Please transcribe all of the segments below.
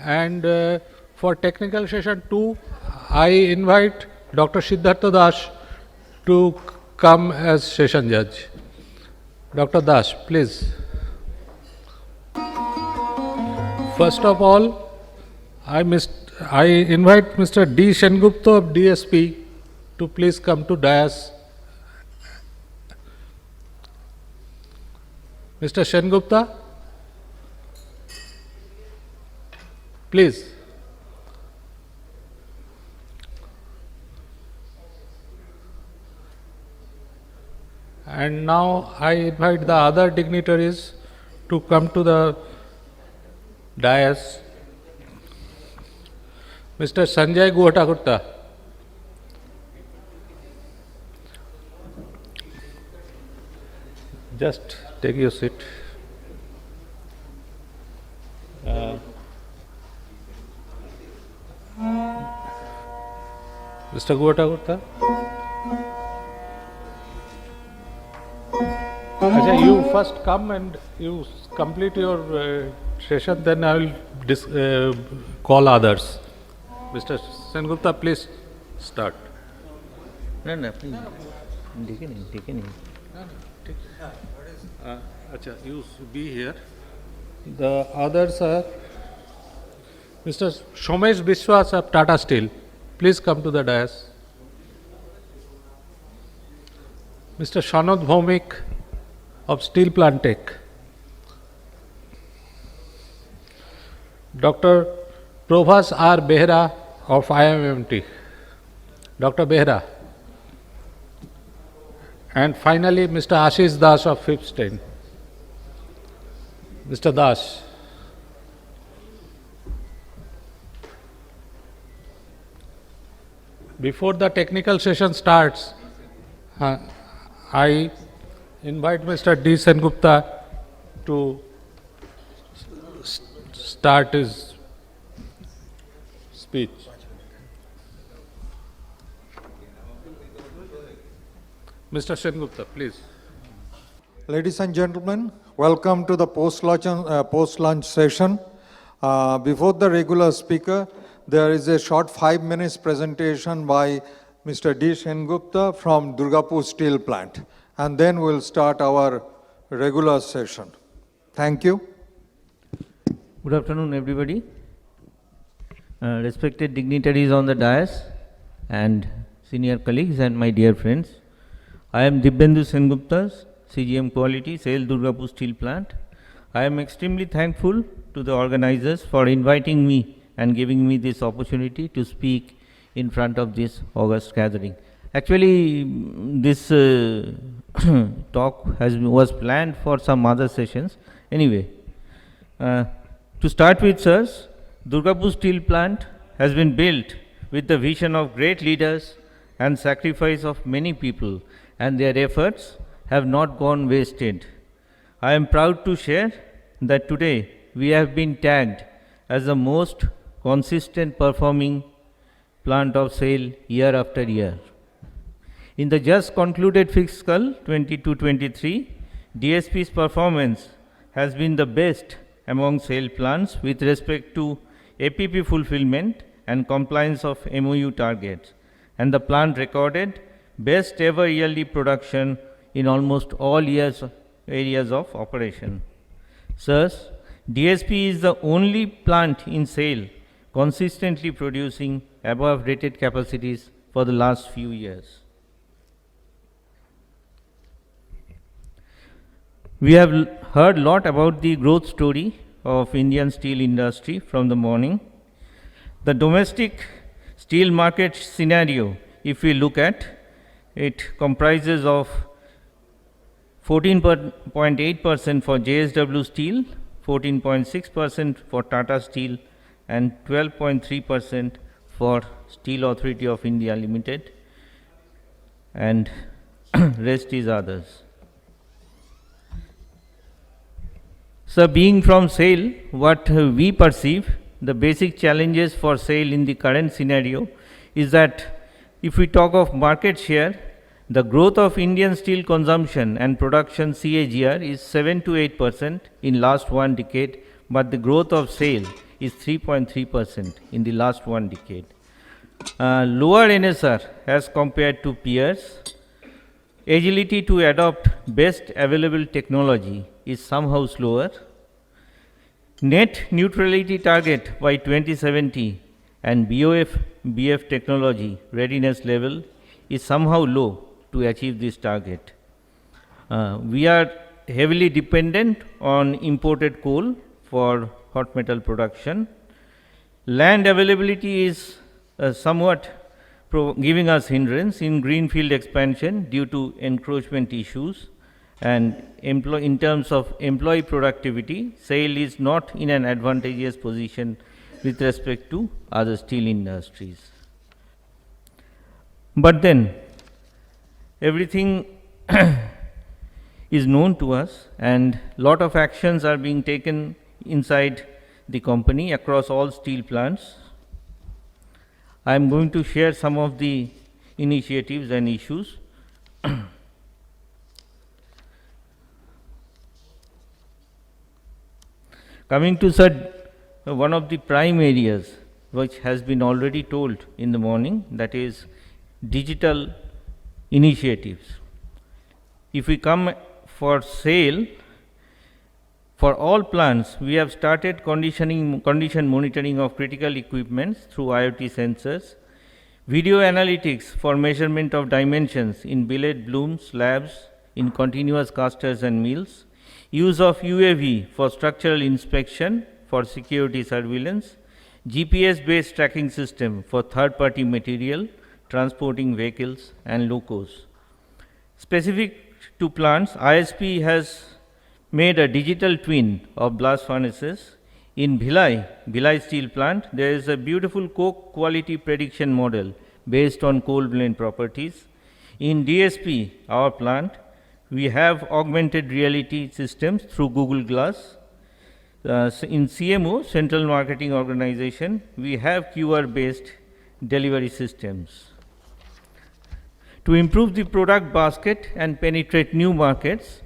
And for technical session 2, I invite Dr. Siddhartha Das to come as session judge. Dr. Das, please. First of all, I invite Mr. D. Sengupta of DSP to please come to dais. Mr. Sengupta, please. And now I invite the other dignitaries to come to the dais. Mr. Sanjay Guhatakutta. Just take your seat. Mr. Guhatakutta. Ajay, you first come and you complete your session, then I will call others. Mr. Sengupta, please start. No, please. Take it. Acha, you be here. The others are Mr. Somesh Biswas of Tata Steel. Please come to the dais. Mr. Shanod Bhaumik of Steel Plant Tech. Dr. Prabhas R. Behra of IMMT. Dr. Behra. And finally, Mr. Ashish Das of Fifth. Mr. Das. Before the technical session starts, I invite Mr. D. Sengupta to start his speech. Mr. Sengupta, please. Ladies and gentlemen, welcome to the post-lunch session. Before the regular speaker, there is a short 5 minutes presentation by Mr. D. Sengupta from Durgapur Steel Plant. And then we'll start our regular session. Thank you. Good afternoon, everybody. Respected dignitaries on the dais and senior colleagues and my dear friends. I am Dibyendu Sengupta, CGM Quality, Sale Durgapur Steel Plant. I am extremely thankful to the organizers for inviting me and giving me this opportunity to speak in front of this august gathering. Actually, this talk was planned for some other sessions. Anyway, to start with, sirs, Durgapur Steel Plant has been built with the vision of great leaders and sacrifice of many people, and their efforts have not gone wasted. I am proud to share that today we have been tagged as the most consistent performing plant of SAIL year after year. In the just concluded fiscal 22-23, DSP's performance has been the best among SAIL plants with respect to APP fulfillment and compliance of MOU targets, and the plant recorded best ever yearly production in almost all areas of operation. Sirs, DSP is the only plant in SAIL consistently producing above rated capacities for the last few years. We have heard a lot about the growth story of Indian steel industry from the morning. The domestic steel market scenario, if we look at, it comprises of 14.8% for JSW Steel, 14.6% for Tata Steel, and 12.3% for Steel Authority of India Limited, and rest is others. So, being from SAIL, what we perceive the basic challenges for SAIL in the current scenario is that if we talk of market share, The growth of Indian steel consumption and production CAGR is 7 to 8% in last one decade, but the growth of sale is 3.3% in the last one decade. Lower NSR as compared to peers. Agility to adopt best available technology is somehow slower. Net neutrality target by 2070 and BF technology readiness level is somehow low to achieve this target. We are heavily dependent on imported coal for hot metal production. Land availability is somewhat giving us hindrance in greenfield expansion due to encroachment issues, and in terms of employee productivity, SAIL is not in an advantageous position with respect to other steel industries. But then everything is known to us, and lot of actions are being taken inside the company across all steel plants. I am going to share some of the initiatives and issues. Coming to one of the prime areas which has been already told in the morning, that is digital initiatives. If we come for SAIL, for all plants, we have started condition monitoring of critical equipments through IoT sensors, video analytics for measurement of dimensions in billet bloom slabs in continuous casters and mills, use of UAV for structural inspection for security surveillance, GPS-based tracking system for third-party material transporting vehicles and locos. Specific to plants, ISP has made a digital twin of blast furnaces. In Bhilai steel plant, there is a beautiful coke quality prediction model based on coal blend properties. In DSP, our plant, we have augmented reality systems through Google Glass. In CMO, Central Marketing Organization, we have QR based delivery systems. To improve the product basket and penetrate new markets,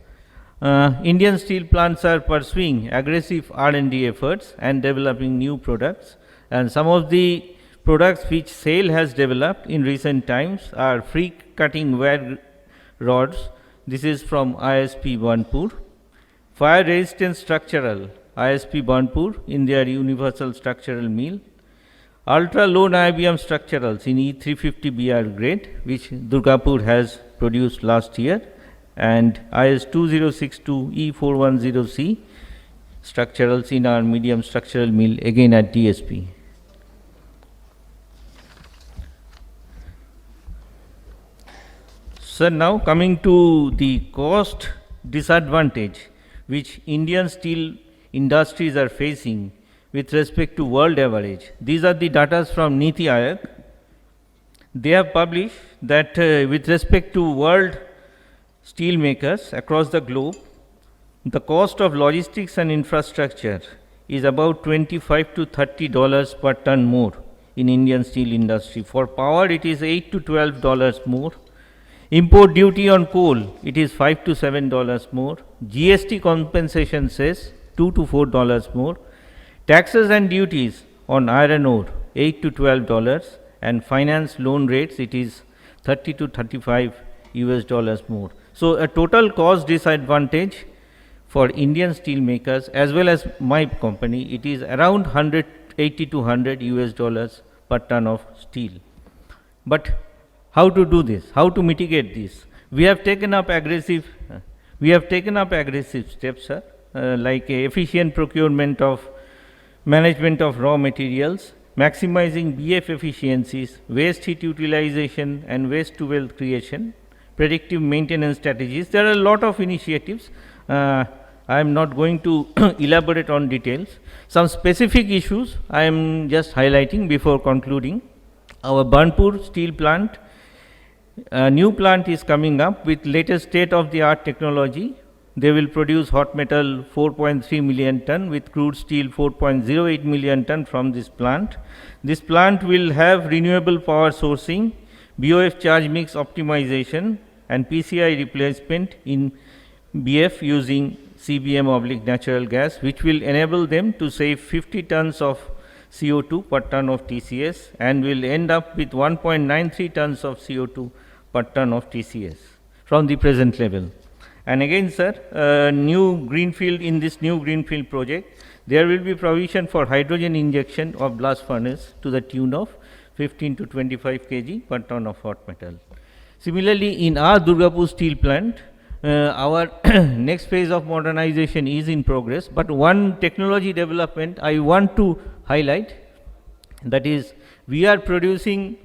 Indian steel plants are pursuing aggressive R&D efforts and developing new products, and some of the products which SAIL has developed in recent times are free cutting wire rods. This is from ISP Burnpur. Fire resistant structural, ISP Burnpur in their universal structural mill. Ultra low niobium structurals in E350BR grade, which Durgapur has produced last year, and IS 2062 E410C structurals in our medium structural mill, again at DSP. So now coming to the cost disadvantage which Indian steel industries are facing with respect to world average. These are the data from Niti Aayog. They have published that with respect to world steel makers across the globe, the cost of logistics and infrastructure is about $25 to $30 per ton more in Indian steel industry. For power, it is $8 to $12 more. Import duty on coal, it is $5 to $7 more. GST compensation says $2 to $4 more. Taxes and duties on iron ore, $8 to $12, and finance loan rates, it is $30 to $35 more. So a total cost disadvantage for Indian steel makers as well as my company, it is around $180 to $100 per ton of steel. But how to do this? How to mitigate this? We have taken up aggressive steps, sir, like efficient procurement of management of raw materials, maximizing BF efficiencies, waste heat utilization and waste to wealth creation, predictive maintenance strategies. There are a lot of initiatives. I am not going to elaborate on details. Some specific issues I am just highlighting before concluding. Our Burnpur steel plant, a new plant is coming up with latest state of the art technology. They will produce hot metal 4.3 million ton with crude steel 4.08 million ton from this plant. This plant will have renewable power sourcing, BOF charge mix optimization, and PCI replacement in BF using CBM/natural gas, which will enable them to save 50 tons of CO2 per ton of TCS and will end up with 1.93 tons of CO2 per ton of TCS from the present level. And again, sir, in this new greenfield project, there will be provision for hydrogen injection of blast furnace to the tune of 15 to 25 kg per ton of hot metal. Similarly, in our Durgapur steel plant, our next phase of modernization is in progress, but one technology development I want to highlight, that is, we are producing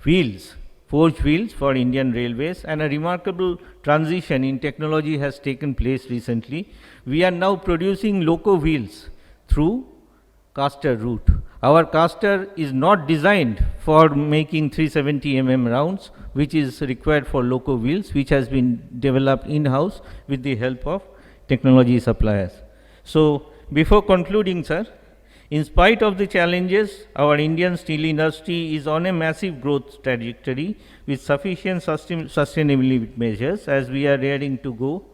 wheels, forged wheels for Indian Railways, and a remarkable transition in technology has taken place recently. We are now producing loco wheels through caster route. Our caster is not designed for making 370 mm rounds, which is required for loco wheels, which has been developed in-house with the help of technology suppliers. So, before concluding, sir, in spite of the challenges, our Indian steel industry is on a massive growth trajectory with sufficient sustainability measures as we are raring to go.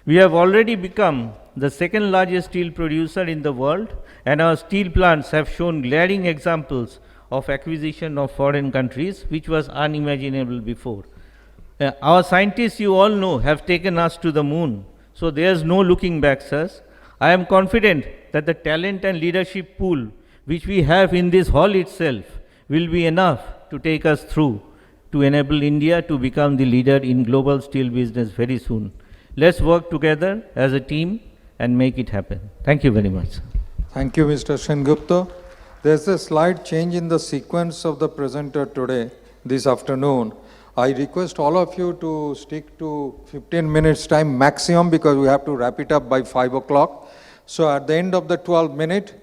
We have already become the second largest steel producer in the world, and our steel plants have shown glaring examples of acquisition of foreign countries, which was unimaginable before. Our scientists, you all know, have taken us to the moon, so there's no looking back, sirs. I am confident that the talent and leadership pool which we have in this hall itself will be enough to take us through to enable India to become the leader in global steel business very soon. Let's work together as a team and make it happen. Thank you very much. Thank you, Mr. Sengupta. There's a slight change in the sequence of the presenter today, this afternoon. I request all of you to stick to 15 minutes time maximum because we have to wrap it up by 5 o'clock. So at the end of the 12 minute,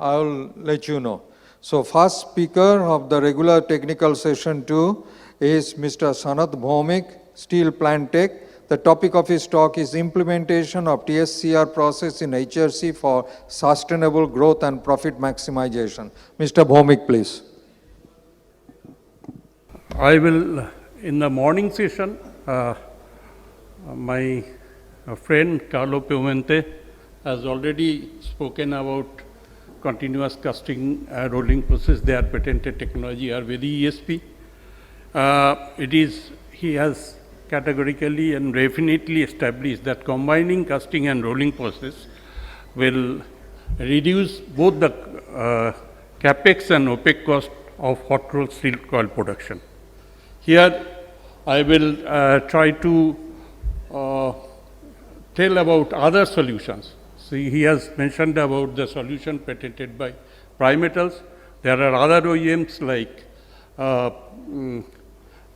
I'll let you know. So first speaker of the regular technical session 2 is Mr. Sanat Bhaumik, Steel Plant Tech. The topic of his talk is implementation of TSCR process in HRC for sustainable growth and profit maximization. Mr. Bhaumik, please. I will, in the morning session, my friend Carlo Piumente has already spoken about continuous casting rolling process. Their patented technology are very ESP. He has categorically and definitely established that combining casting and rolling process will reduce both the capex and OPEX cost of hot rolled steel coil production. Here I will try to tell about other solutions. See, he has mentioned about the solution patented by Primetals. There are other OEMs like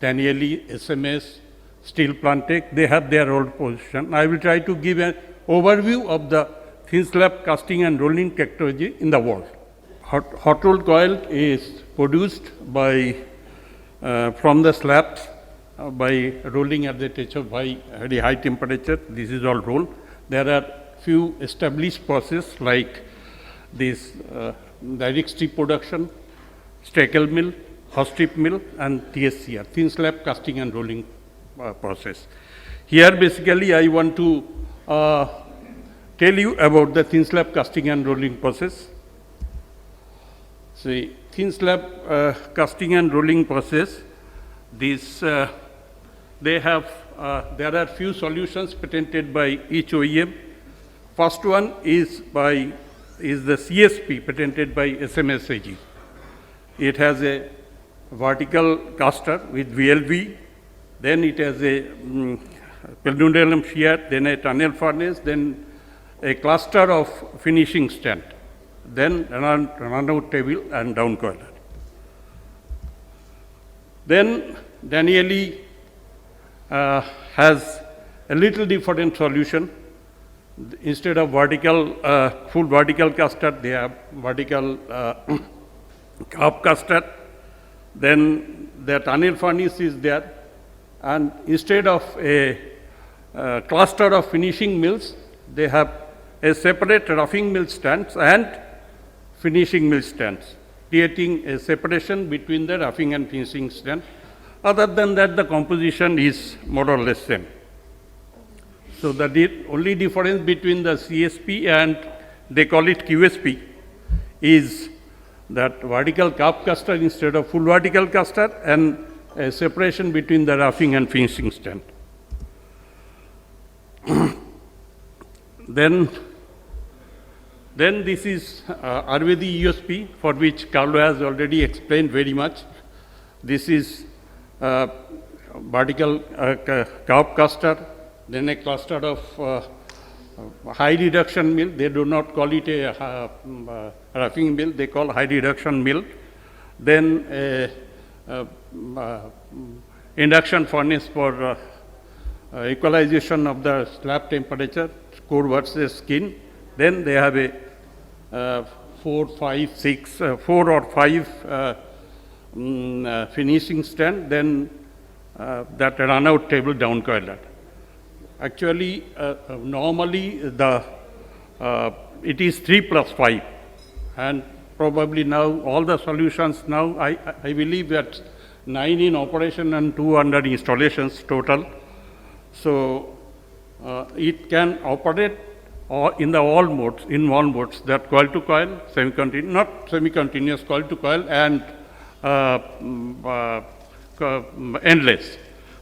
Danieli, SMS, Steel Plant Tech. They have their own position. I will try to give an overview of the thin slab casting and rolling technology in the world. Hot rolled coil is produced by from the slabs by rolling at the temperature of very high temperature. This is all rolled. There are few established processes like this direct strip production, Steckel mill, hot strip mill, and TSCR, thin slab casting and rolling process. Here basically I want to tell you about the thin slab casting and rolling process. See, thin slab casting and rolling process, there are few solutions patented by each OEM. First one is the CSP patented by SMS AG. It has a vertical caster with VLV, then it has a pendulum shear, then a tunnel furnace, then a cluster of finishing stand, then run-out table and down coiler. Then Danieli has a little different solution. Instead of full vertical caster, they have vertical curve caster. Then the tunnel furnace is there, and instead of a cluster of finishing mills, they have a separate roughing mill stands and finishing mill stands, creating a separation between the roughing and finishing stand. Other than that, the composition is more or less same. So the only difference between the CSP and they call it QSP is that vertical cup caster instead of full vertical caster and a separation between the roughing and finishing stand. Then this is Arvedi USP, for which Carlo has already explained very much. This is vertical cup caster, then a cluster of high reduction mill. They do not call it a roughing mill, they call high reduction mill. Then induction furnace for equalization of the slab temperature, core versus skin. Then they have a 4 or 5 finishing stand, then that run-out table down coiler. Actually, normally it is 3 plus 5, and probably now all the solutions now, I believe that 9 in operation and 2 under installations total. So it can operate in all modes, that coil to coil, not semi-continuous, coil to coil, and endless.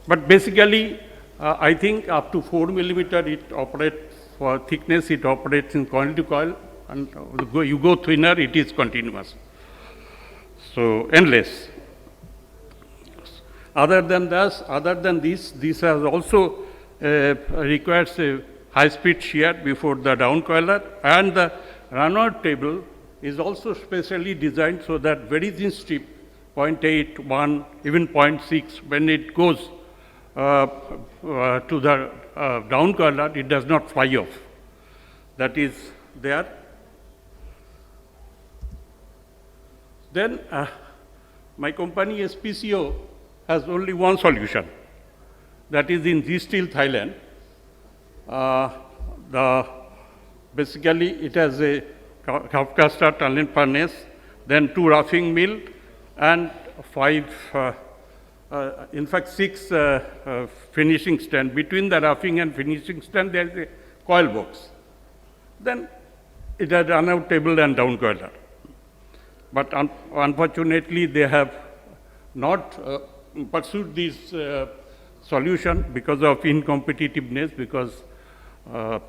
But basically, I think up to 4 millimeter it operates for thickness, it operates in coil to coil, and you go thinner, it is continuous. So endless. Other than this has also requires a high-speed shear before the down coiler, and the run-out table is also specially designed so that very thin strip, 0.8, 1, even 0.6, when it goes to the down coiler, it does not fly off. That is there. Then my company SPCO has only one solution, that is in G-Steel, Thailand. Basically it has a cup caster, tunnel furnace, then 2 roughing mill, and 6 finishing stand. Between the roughing and finishing stand, there is a coil box. Then it has run-out table and down coiler. But unfortunately, they have not pursued this solution because of incompetitiveness, because and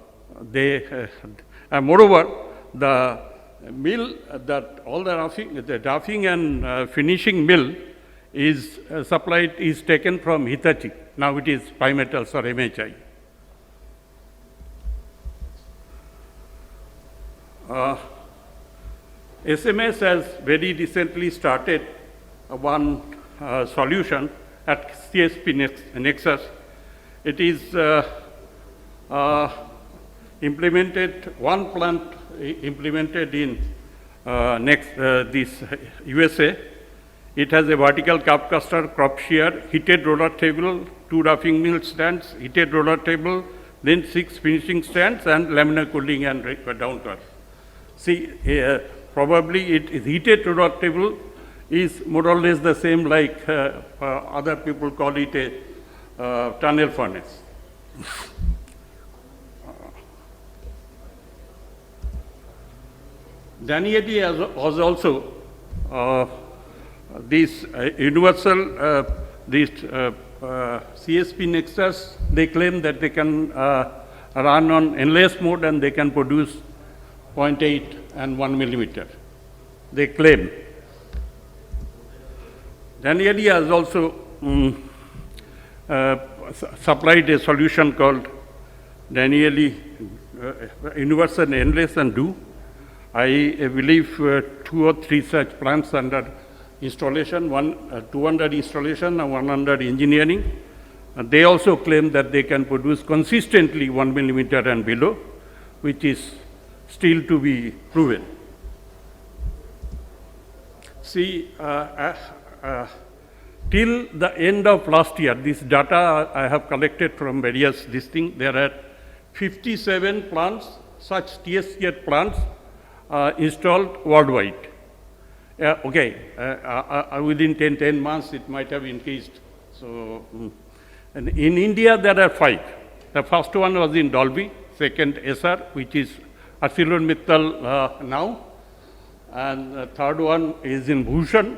moreover, the mill, that all the roughing and finishing mill is taken from Hitachi. Now it is Bimetals or MHI. SMS has very recently started one solution at CSP Nexus. It is implemented, one plant implemented in this USA. It has a vertical cup caster, crop shear, heated roller table, 2 roughing mill stands, heated roller table, then 6 finishing stands, and laminar cooling and down coil. See, probably heated roller table is more or less the same like other people call it a tunnel furnace. Danieli was also this universal, this CSP Nexus, they claim that they can run on endless mode and they can produce 0.8 and 1 millimeter. They claim. Danieli has also supplied a solution called Danieli Universal Endless and Do. I believe 2 or 3 such plants under installation, 2 under installation and 1 under engineering. They also claim that they can produce consistently 1 millimeter and below, which is still to be proven. See, till the end of last year, this data I have collected from various things, there are 57 plants, such TSCH plants installed worldwide. Within 10 months it might have increased So, and in India there are 5. The first one was in Dolby, second SR, which is ArcelorMittal now, and the third one is in Bhushan,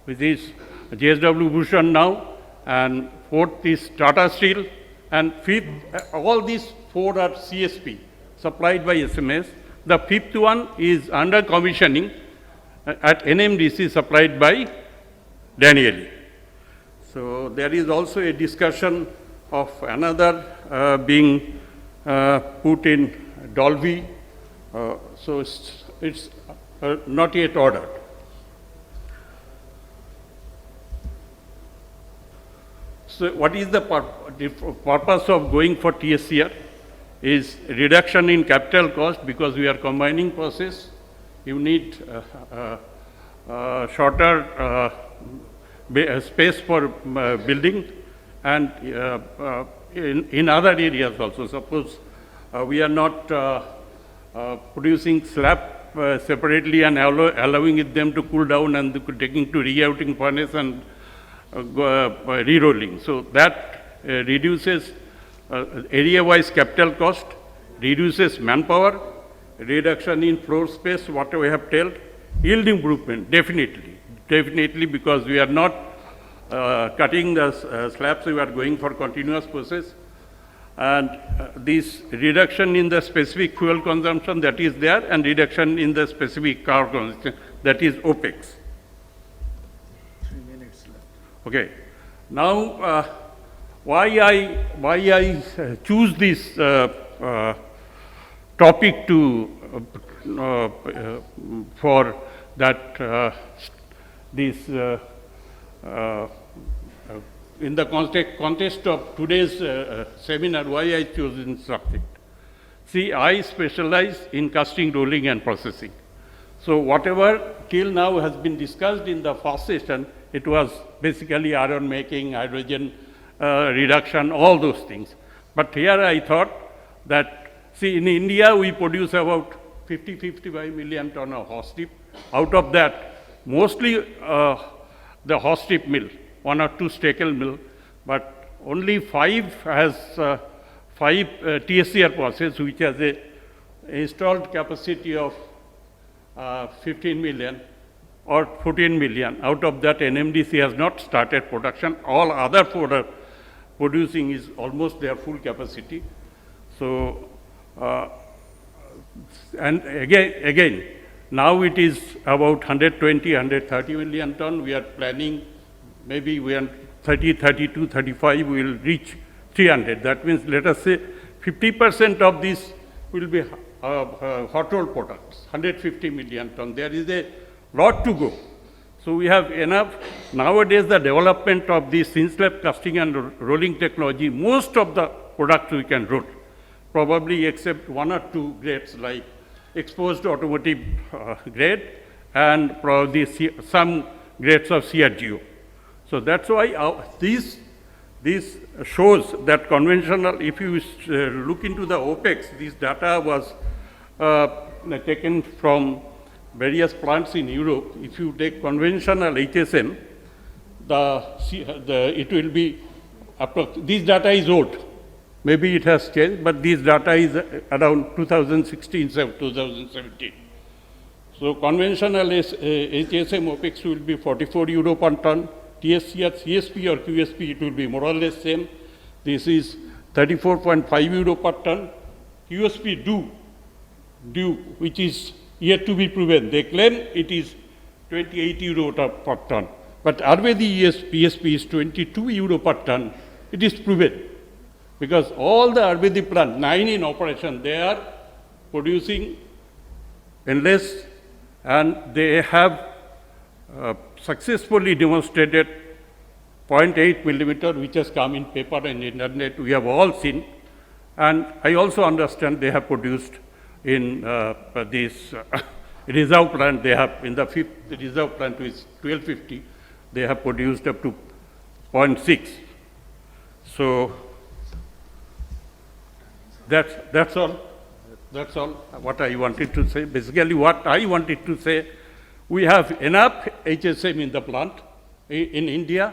which is JSW Bhushan now, and fourth is Tata Steel, and fifth, all these 4 are CSP, supplied by SMS. The fifth one is under commissioning at NMDC, supplied by Danieli. So there is also a discussion of another being put in Dolby. So it's not yet ordered. So what is the purpose of going for TSCR? Is reduction in capital cost, because we are combining process. You need shorter space for building, and in other areas also. Suppose we are not producing slab separately and allowing them to cool down and taking to re-outing furnace and re-rolling. So that reduces area-wise capital cost, reduces manpower, reduction in floor space, what we have told, yield improvement, definitely, because we are not cutting the slabs, we are going for continuous process. And this reduction in the specific fuel consumption, that is there, and reduction in the specific car consumption, that is OPEX. 3 minutes left. Okay. Now, why I choose this topic to for that this in the context of today's seminar, why I chose this subject. See, I specialize in casting, rolling and processing. So whatever till now has been discussed in the first session, it was basically iron making, hydrogen reduction, all those things. But here I thought that, see, in India we produce about 55 million ton of hot strip. Out of that, mostly the hot strip mill, 1 or 2 Steckel mill, but only 5 has 5 TSCR process, which has a installed capacity of 15 million or 14 million. Out of that, NMDC has not started production. All other 4 are producing is almost their full capacity. So, and again, now it is about 120, 130 million ton. We are planning, maybe we are 30, 32, 35, we will reach 300. That means, let us say 50% of this will be hot roll products, 150 million ton. There is a lot to go. So we have enough. Nowadays, the development of this thin slab casting and rolling technology, most of the products we can roll, probably except 1 or 2 grades like exposed automotive grade and probably some grades of CRGO. So that's why this shows that conventional, if you look into the OPEX, this data was taken from various plants in Europe. If you take conventional HSM, it will be, this data is old. Maybe it has changed, but this data is around 2016, 2017. So conventional HSM OPEX will be 44 euro per ton. TSCR, CSP or QSP, it will be more or less same. This is 34.5 euro per ton. QSP due, which is yet to be proven. They claim it is 28 euro per ton. But Arvedi PSP is 22 euro per ton. It is proven. Because all the Arvedi plant, 9 in operation, they are producing endless, and they have successfully demonstrated 0.8 millimeter, which has come in paper and internet. We have all seen. And I also understand they have produced in this reserve plant, they have, in the 5th reserve plant, which is 1250, they have produced up to 0.6. So that's all. That's all what I wanted to say. Basically, what I wanted to say, we have enough HSM in the plant in India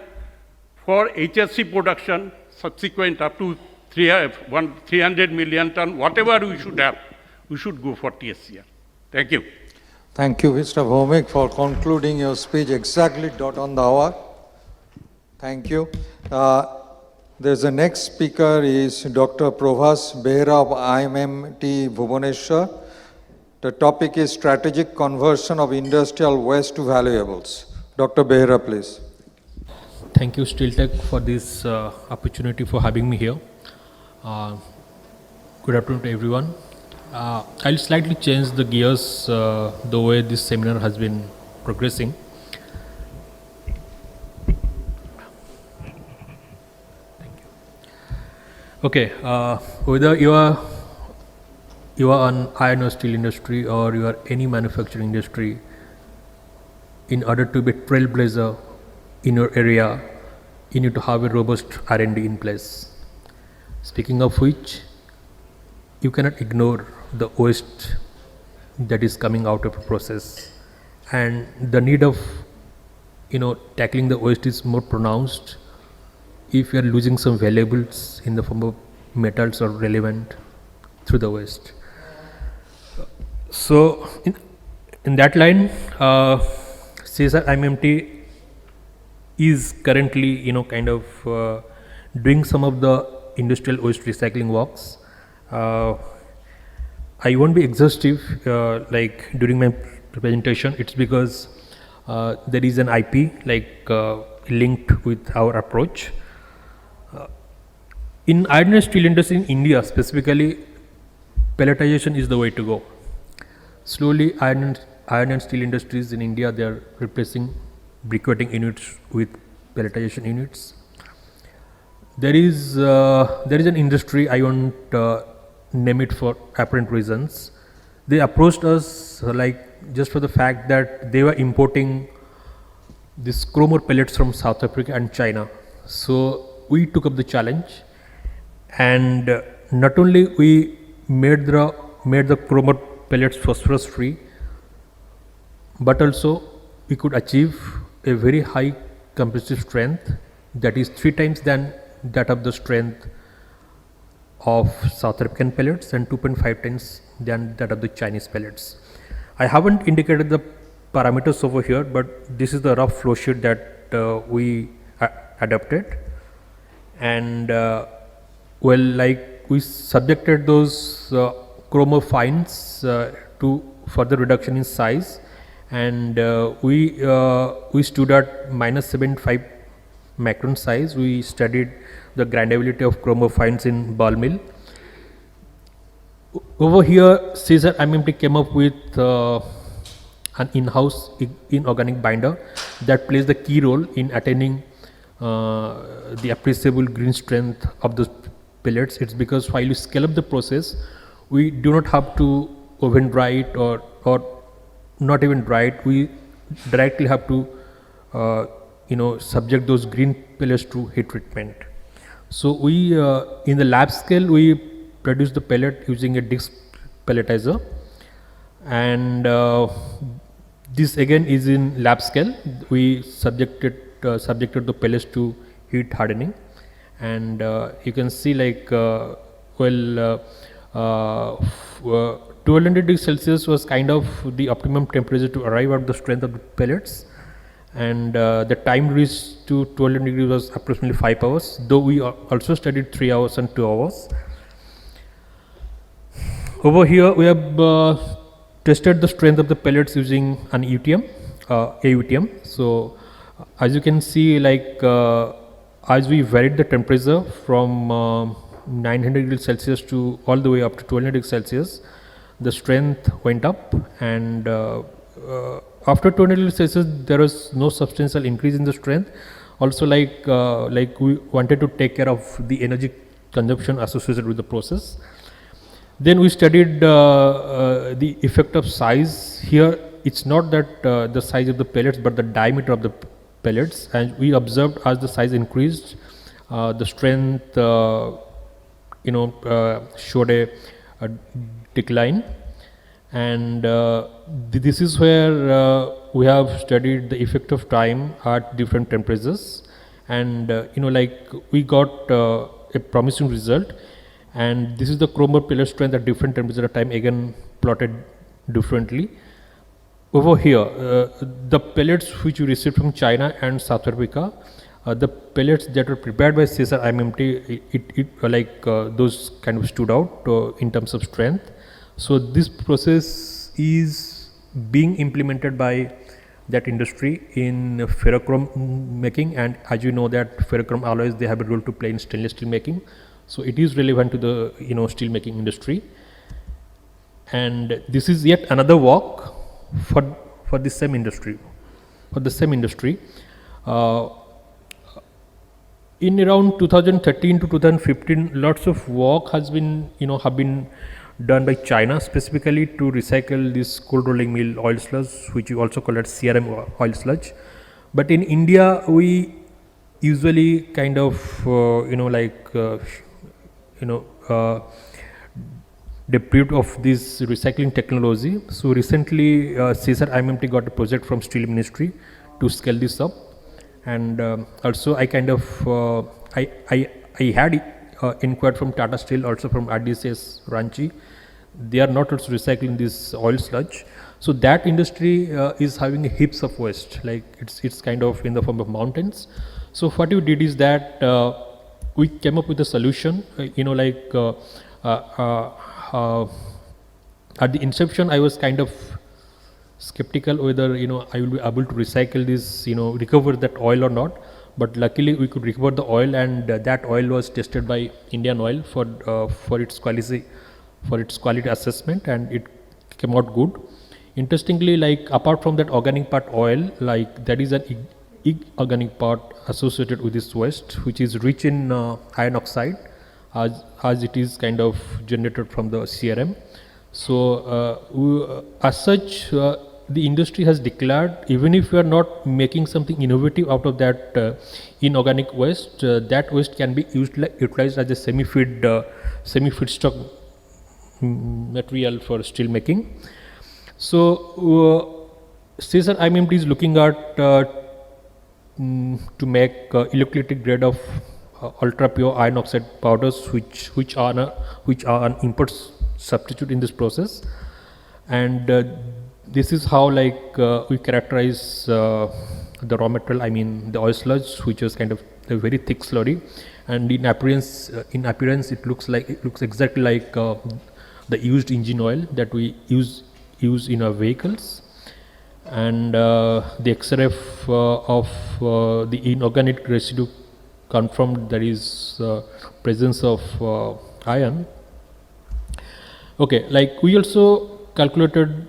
For HSC production, subsequent up to 300 million ton, whatever we should have, we should go for TSCR. Thank you. Thank you, Mr. Bhomik, for concluding your speech exactly dot on the hour. Thank you. There's the next speaker is Dr. Prabhas Behera of IMT Bhubaneswar. The topic is strategic conversion of industrial waste to valuables. Dr. Behera, please. Thank you, SteelTech, for this opportunity for having me here. Good afternoon to everyone. I'll slightly change the gears the way this seminar has been progressing. Thank you. Okay, whether you are an iron or steel industry or you are any manufacturing industry, in order to be a trailblazer in your area, you need to have a robust R&D in place. Speaking of which, you cannot ignore the waste that is coming out of a process, and the need of tackling the waste is more pronounced if you are losing some valuables in the form of metals or relevant through the waste. So in that line, CSR IMT is currently doing some of the industrial waste recycling works. I won't be exhaustive like during my presentation. It's because there is an IP linked with our approach. In iron and steel industry in India specifically, pelletization is the way to go. Slowly, iron and steel industries in India, they are replacing briquetting units with pelletization units. There is an industry, I won't name it for apparent reasons. They approached us just for the fact that they were importing these chrome ore pellets from South Africa and China. So we took up the challenge, and not only we made the chrome ore pellets phosphorus free, but also we could achieve a very high compressive strength, that is 3 times than that of the strength of South African pellets and 2.5 times than that of the Chinese pellets. I haven't indicated the parameters over here, but this is the rough flow sheet that we adopted, and we subjected those chrome ore fines to further reduction in size, and we stood at -75 micron size. We studied the grindability of chrome ore fines in ball mill. Over here, CSR IMT came up with an in-house inorganic binder that plays the key role in attaining the appreciable green strength of the pellets. It's because while you scale up the process, we do not have to oven dry it or not even dry it. We directly have to subject those green pellets to heat treatment. So we in the lab scale, we produce the pellet using a disc pelletizer, and this again is in lab scale. We subjected the pellets to heat hardening, and you can see 1200 degrees Celsius was kind of the optimum temperature to arrive at the strength of the pellets, and the time reached to 1200 degrees was approximately 5 hours, though we also studied 3 hours and 2 hours. Over here we have tested the strength of the pellets using an UTM, AUTM. So as you can see, as we varied the temperature from 900 degrees Celsius to all the way up to 1200 degrees Celsius, the strength went up, and after 200 degrees Celsius there was no substantial increase in the strength. Also, we wanted to take care of the energy consumption associated with the process. Then we studied the effect of size. Here it's not that the size of the pellets, but the diameter of the pellets, and we observed as the size increased, the strength showed a decline, and this is where we have studied the effect of time at different temperatures, and like we got a promising result. And this is the chrome ore pellet strength at different temperature time, again plotted differently. Over here, the pellets which we received from China and South Africa, the pellets that were prepared by CSR IMMT, those kind of stood out in terms of strength. So this process is being implemented by that industry in ferrochrome making, and as you know that ferrochrome alloys, they have a role to play in stainless steel making. So it is relevant to the steel making industry. And this is yet another work for the same industry. In around 2013 to 2015, lots of work has been have been done by China, specifically to recycle this cold rolling mill oil sludge, which we also call it CRM oil sludge. But in India, we usually kind of deprived of this recycling technology. So recently, CSR IMMT got a project from Steel Ministry to scale this up, and also I kind of I had inquired from Tata Steel, also from RDCS Ranchi. They are not also recycling this oil sludge. So that industry is having heaps of waste, like it's kind of in the form of mountains. So what we did is that we came up with a solution. At the inception, I was kind of skeptical whether I will be able to recycle this, recover that oil or not. But luckily, we could recover the oil, and that oil was tested by Indian Oil for its quality assessment, and it came out good. Interestingly, like apart from that organic part oil, like there is an organic part associated with this waste, which is rich in iron oxide, as it is kind of generated from the CRM. So as such, the industry has declared, even if we are not making something innovative out of that inorganic waste, that waste can be utilized as a semi-feedstock material for steel making. So CSR IMMT is looking at to make electrolytic grade of ultra pure iron oxide powders, which are an import substitute in this process. And this is how we characterize the raw material, I mean the oil sludge, which is kind of a very thick slurry, and in appearance it looks exactly like the used engine oil that we use in our vehicles. And the XRF of the inorganic residue confirmed there is presence of iron. Okay, like we also calculated,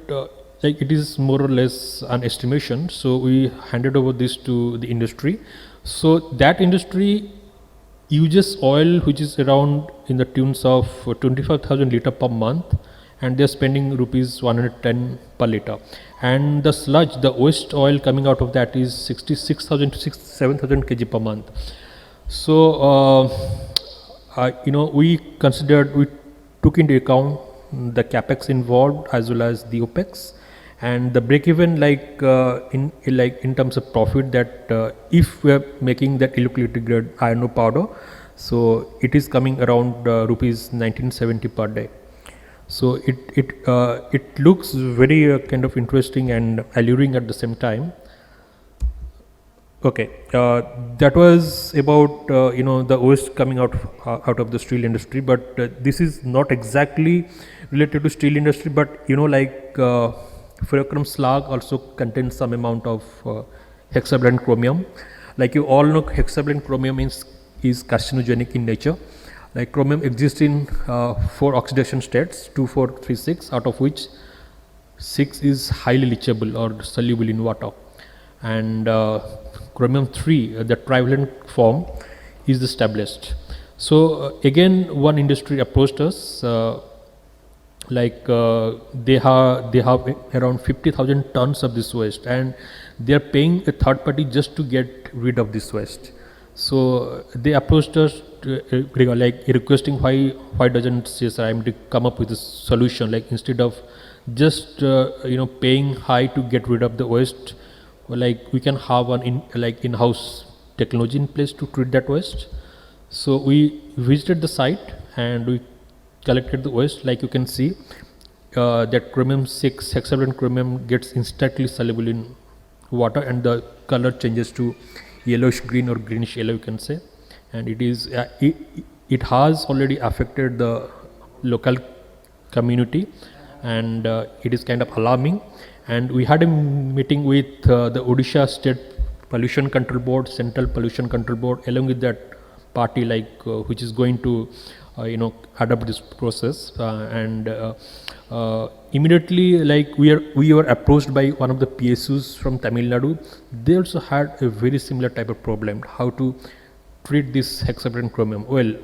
like it is more or less an estimation, so we handed over this to the industry. So that industry uses oil which is around in the tunes of 25,000 liter per month, and they are spending rupees 110 per liter. And the sludge, the waste oil coming out of that is 66,000 to 67,000 kg per month. So we took into account the capex involved as well as the opex, and the break even in terms of profit, that if we are making that electrolytic grade iron ore powder, so it is coming around rupees 1970 per day. So it looks very kind of interesting and alluring at the same time. Okay, that was about the waste coming out of the steel industry, but this is not exactly related to steel industry, but ferrochrome slag also contains some amount of hexavalent chromium. Like you all know, hexavalent chromium is carcinogenic in nature. Like chromium exists in 4 oxidation states, 2, 4, 3, 6, out of which 6 is highly leachable or soluble in water. And chromium 3, the trivalent form, is the stabilized. So again, one industry approached us, they have around 50,000 tons of this waste, and they are paying a third party just to get rid of this waste. So they approached us requesting why doesn't CSR IMMT come up with a solution, like instead of just paying high to get rid of the waste, like we can have an in-house technology in place to treat that waste. So we visited the site and we collected the waste. Like you can see, that chromium 6 hexavalent chromium gets instantly soluble in water, and the color changes to yellowish green or greenish yellow, you can say. And it has already affected the local community, and it is kind of alarming. And we had a meeting with the Odisha State Pollution Control Board, Central Pollution Control Board, along with that party which is going to adopt this process, and immediately we were approached by one of the PSUs from Tamil Nadu. They also had a very similar type of problem, how to treat this hexavalent chromium. Well,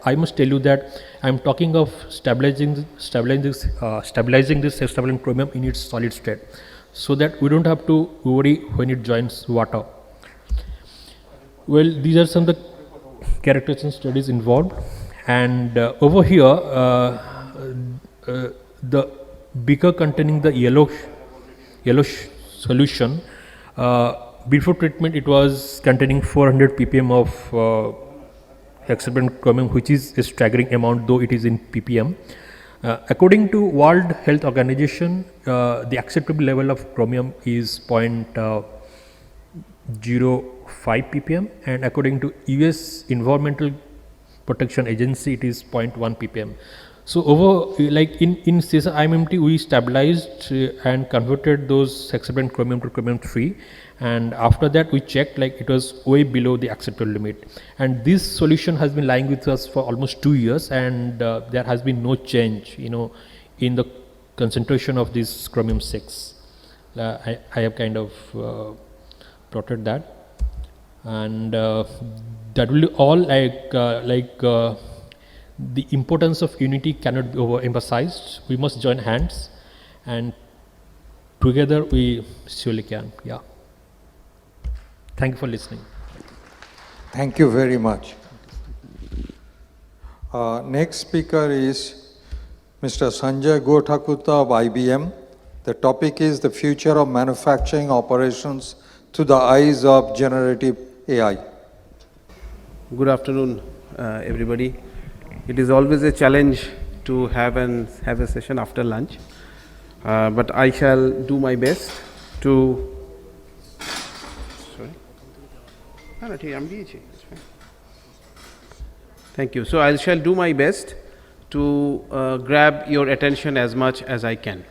I must tell you that I am talking of stabilizing this hexavalent chromium in its solid state, so that we don't have to worry when it joins water. Well, these are some of the characterization studies involved, and over here the beaker containing the yellowish solution, before treatment it was containing 400 ppm of hexavalent chromium, which is a staggering amount, though it is in ppm. According to World Health Organization, the acceptable level of chromium is 0.05 ppm, and according to US Environmental Protection Agency, it is 0.1 ppm. So over in CSR IMMT, we stabilized and converted those hexavalent chromium to chromium 3, and after that we checked, it was way below the acceptable limit. And this solution has been lying with us for almost 2 years, and there has been no change in the concentration of this chromium 6. I have kind of plotted that, and that will be all. The importance of unity cannot be overemphasized. We must join hands, and together we surely can. Yeah. Thank you for listening. Thank you very much. Next speaker is Mr. Sanjay Gothakuta of IBM. The topic is the future of manufacturing operations through the eyes of generative AI. Good afternoon, everybody. It is always a challenge to have a session after lunch, but I shall do my best to. Sorry. Thank you. So I shall do my best to grab your attention as much as I can.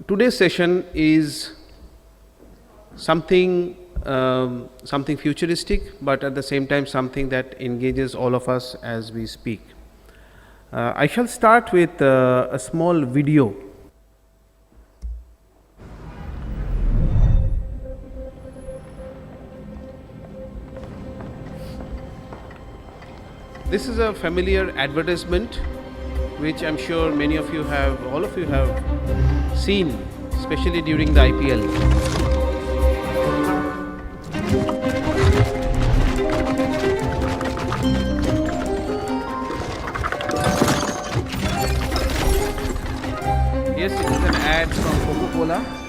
Today's session is something futuristic, but at the same time something that engages all of us as we speak. I shall start with a small video. This is a familiar advertisement which I'm sure all of you have seen, especially during the IPL. Yes, it is an ad from Coca-Cola.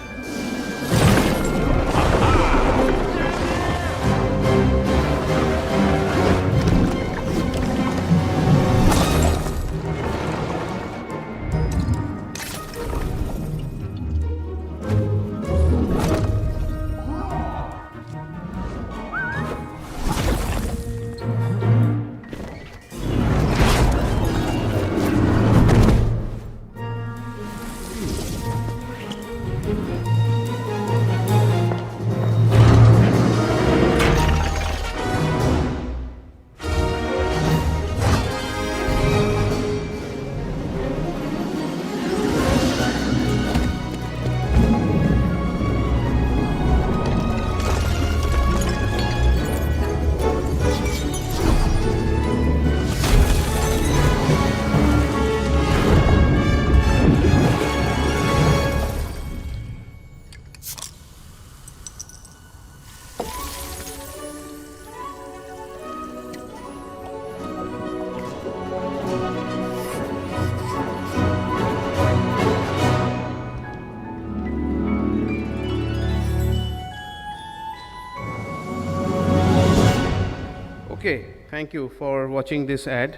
Okay, thank you for watching this ad.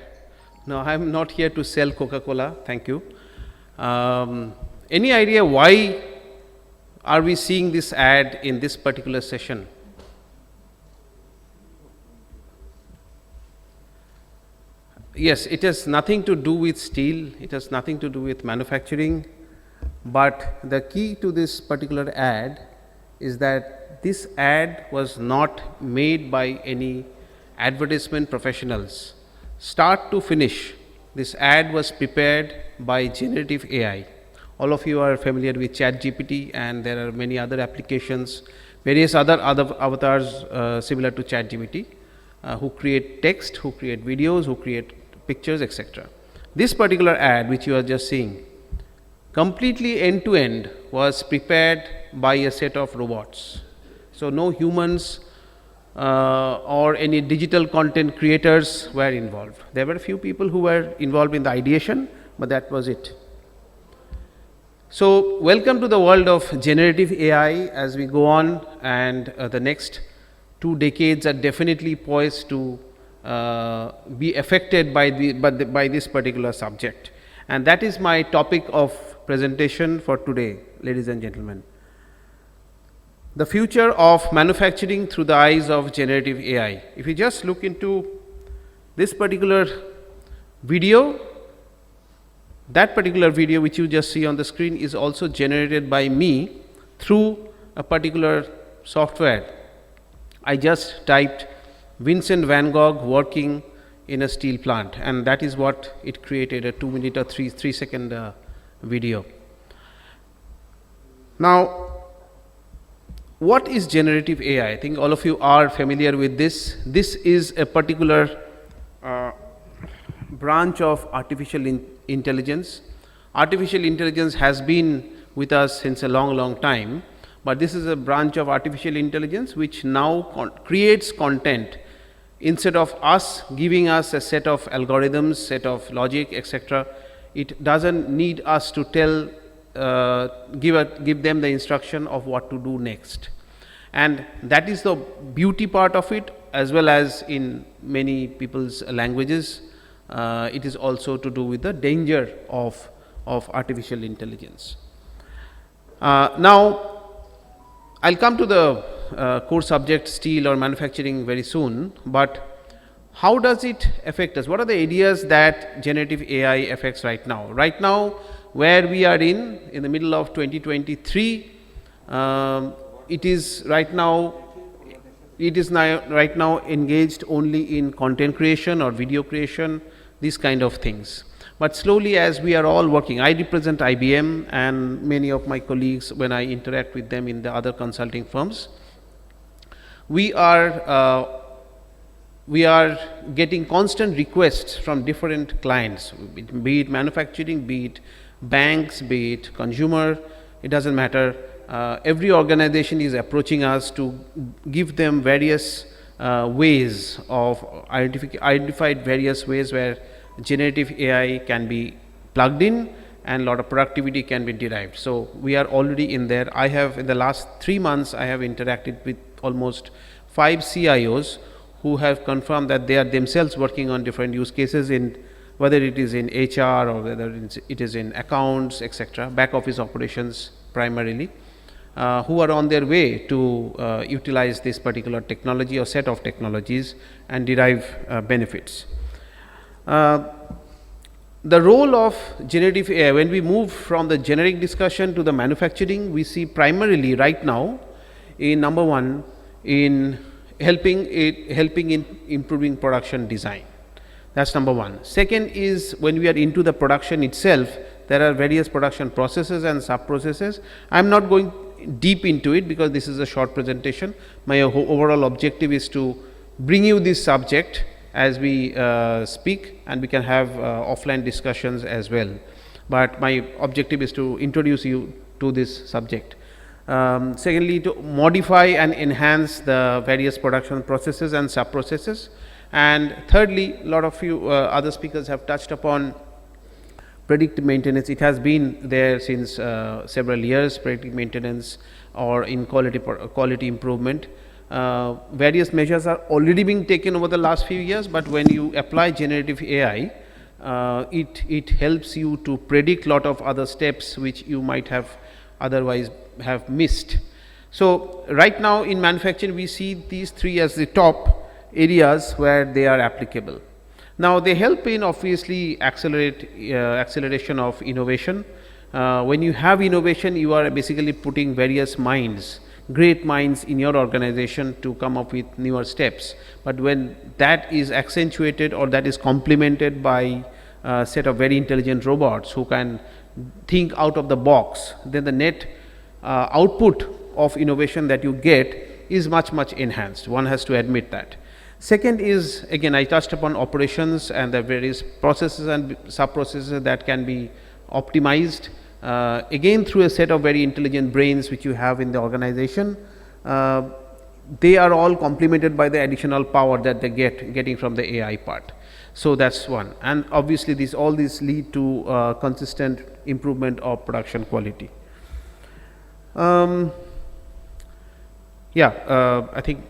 No, I am not here to sell Coca-Cola. Thank you. Any idea why are we seeing this ad in this particular session? Yes, it has nothing to do with steel, it has nothing to do with manufacturing, but the key to this particular ad is that this ad was not made by any advertisement professionals. Start to finish, this ad was prepared by generative AI. All of you are familiar with ChatGPT, and there are many other applications, various other avatars similar to ChatGPT, who create text, who create videos, who create pictures, etc. This particular ad which you are just seeing, completely end to end, was prepared by a set of robots. So no humans or any digital content creators were involved. There were a few people who were involved in the ideation, but that was it. So welcome to the world of generative AI as we go on, and the next 2 decades are definitely poised to be affected by this particular subject, and that is my topic of presentation for today, ladies and gentlemen. The future of manufacturing through the eyes of generative AI. If you just look into this particular video, that particular video which you just see on the screen is also generated by me through a particular software. I just typed Vincent van Gogh working in a steel plant, and that is what it created, a 2-minute or 3-second video. Now, what is generative AI? I think all of you are familiar with this. This is a particular branch of artificial intelligence. Artificial intelligence has been with us since a long time, but this is a branch of artificial intelligence which now creates content. Instead of us giving us a set of algorithms, set of logic, etc., it doesn't need us to tell, give them the instruction of what to do next. And that is the beauty part of it, as well as in many people's languages. It is also to do with the danger of artificial intelligence. Now, I'll come to the core subject, steel or manufacturing, very soon, but how does it affect us? What are the areas that generative AI affects right now? Right now, where we are in the middle of 2023, it is right now engaged only in content creation or video creation, these kind of things. But slowly, as we are all working, I represent IBM and many of my colleagues, when I interact with them in the other consulting firms, we are getting constant requests from different clients, be it manufacturing, be it banks, be it consumer, it doesn't matter. Every organization is approaching us to give them various ways of identified various ways where generative AI can be plugged in and a lot of productivity can be derived. So we are already in there. I have, in the last 3 months, I have interacted with almost 5 CIOs who have confirmed that they are themselves working on different use cases, in whether it is in HR or whether it is in accounts, etc., back office operations primarily, who are on their way to utilize this particular technology or set of technologies and derive benefits. The role of generative AI, when we move from the generic discussion to the manufacturing, we see primarily right now in number 1 in helping in improving production design. That's number 1. Second is, when we are into the production itself, there are various production processes and sub processes. I am not going deep into it because this is a short presentation. My overall objective is to bring you this subject as we speak, and we can have offline discussions as well. But my objective is to introduce you to this subject. Secondly, to modify and enhance the various production processes and sub processes. And thirdly, a lot of you other speakers have touched upon predictive maintenance. It has been there since several years, predictive maintenance or in quality improvement. various measures are already being taken over the last few years, but when you apply generative AI, it helps you to predict lot of other steps which you might have otherwise have missed. So right now in manufacturing we see these three as the top areas where they are applicable. Now they help in obviously acceleration of innovation. When you have innovation, you are basically putting various minds, great minds in your organization to come up with newer steps. But when that is accentuated or that is complemented by a set of very intelligent robots who can think out of the box, then the net output of innovation that you get is much enhanced. One has to admit that. Second is, again, I touched upon operations and the various processes and sub-processes that can be optimized, again through a set of very intelligent brains which you have in the organization. They are all complemented by the additional power that they getting from the AI part. So that's one, and obviously all these lead to consistent improvement of production quality. I think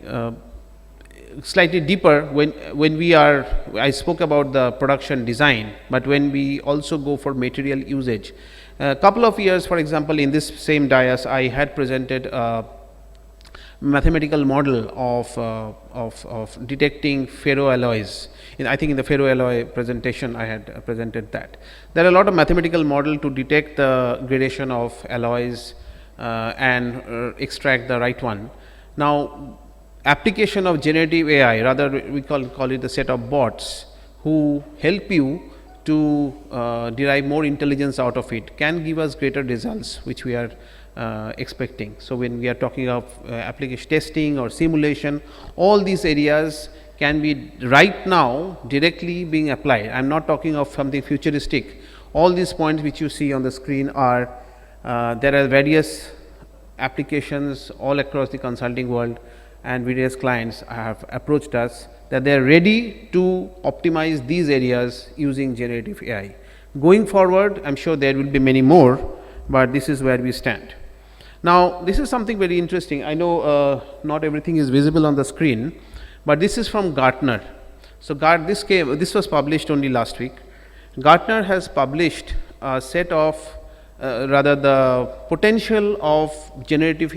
slightly deeper when we are, I spoke about the production design, but when we also go for material usage, a couple of years, for example, in this same dais, I had presented a mathematical model of detecting ferroalloys. I think in the ferroalloy presentation I had presented that. There are a lot of mathematical model to detect the gradation of alloys and extract the right one. Now application of generative AI, rather we call it the set of bots who help you to derive more intelligence out of it, can give us greater results which we are expecting. So when we are talking of application testing or simulation, all these areas can be right now directly being applied. I am not talking of something futuristic. All these points which you see on the screen are, there are various applications all across the consulting world, and various clients have approached us that they are ready to optimize these areas using generative AI. Going forward, I am sure there will be many more, but this is where we stand. Now this is something very interesting. I know not everything is visible on the screen, but this is from Gartner. So this was published only last week. Gartner has published a set of rather the potential of generative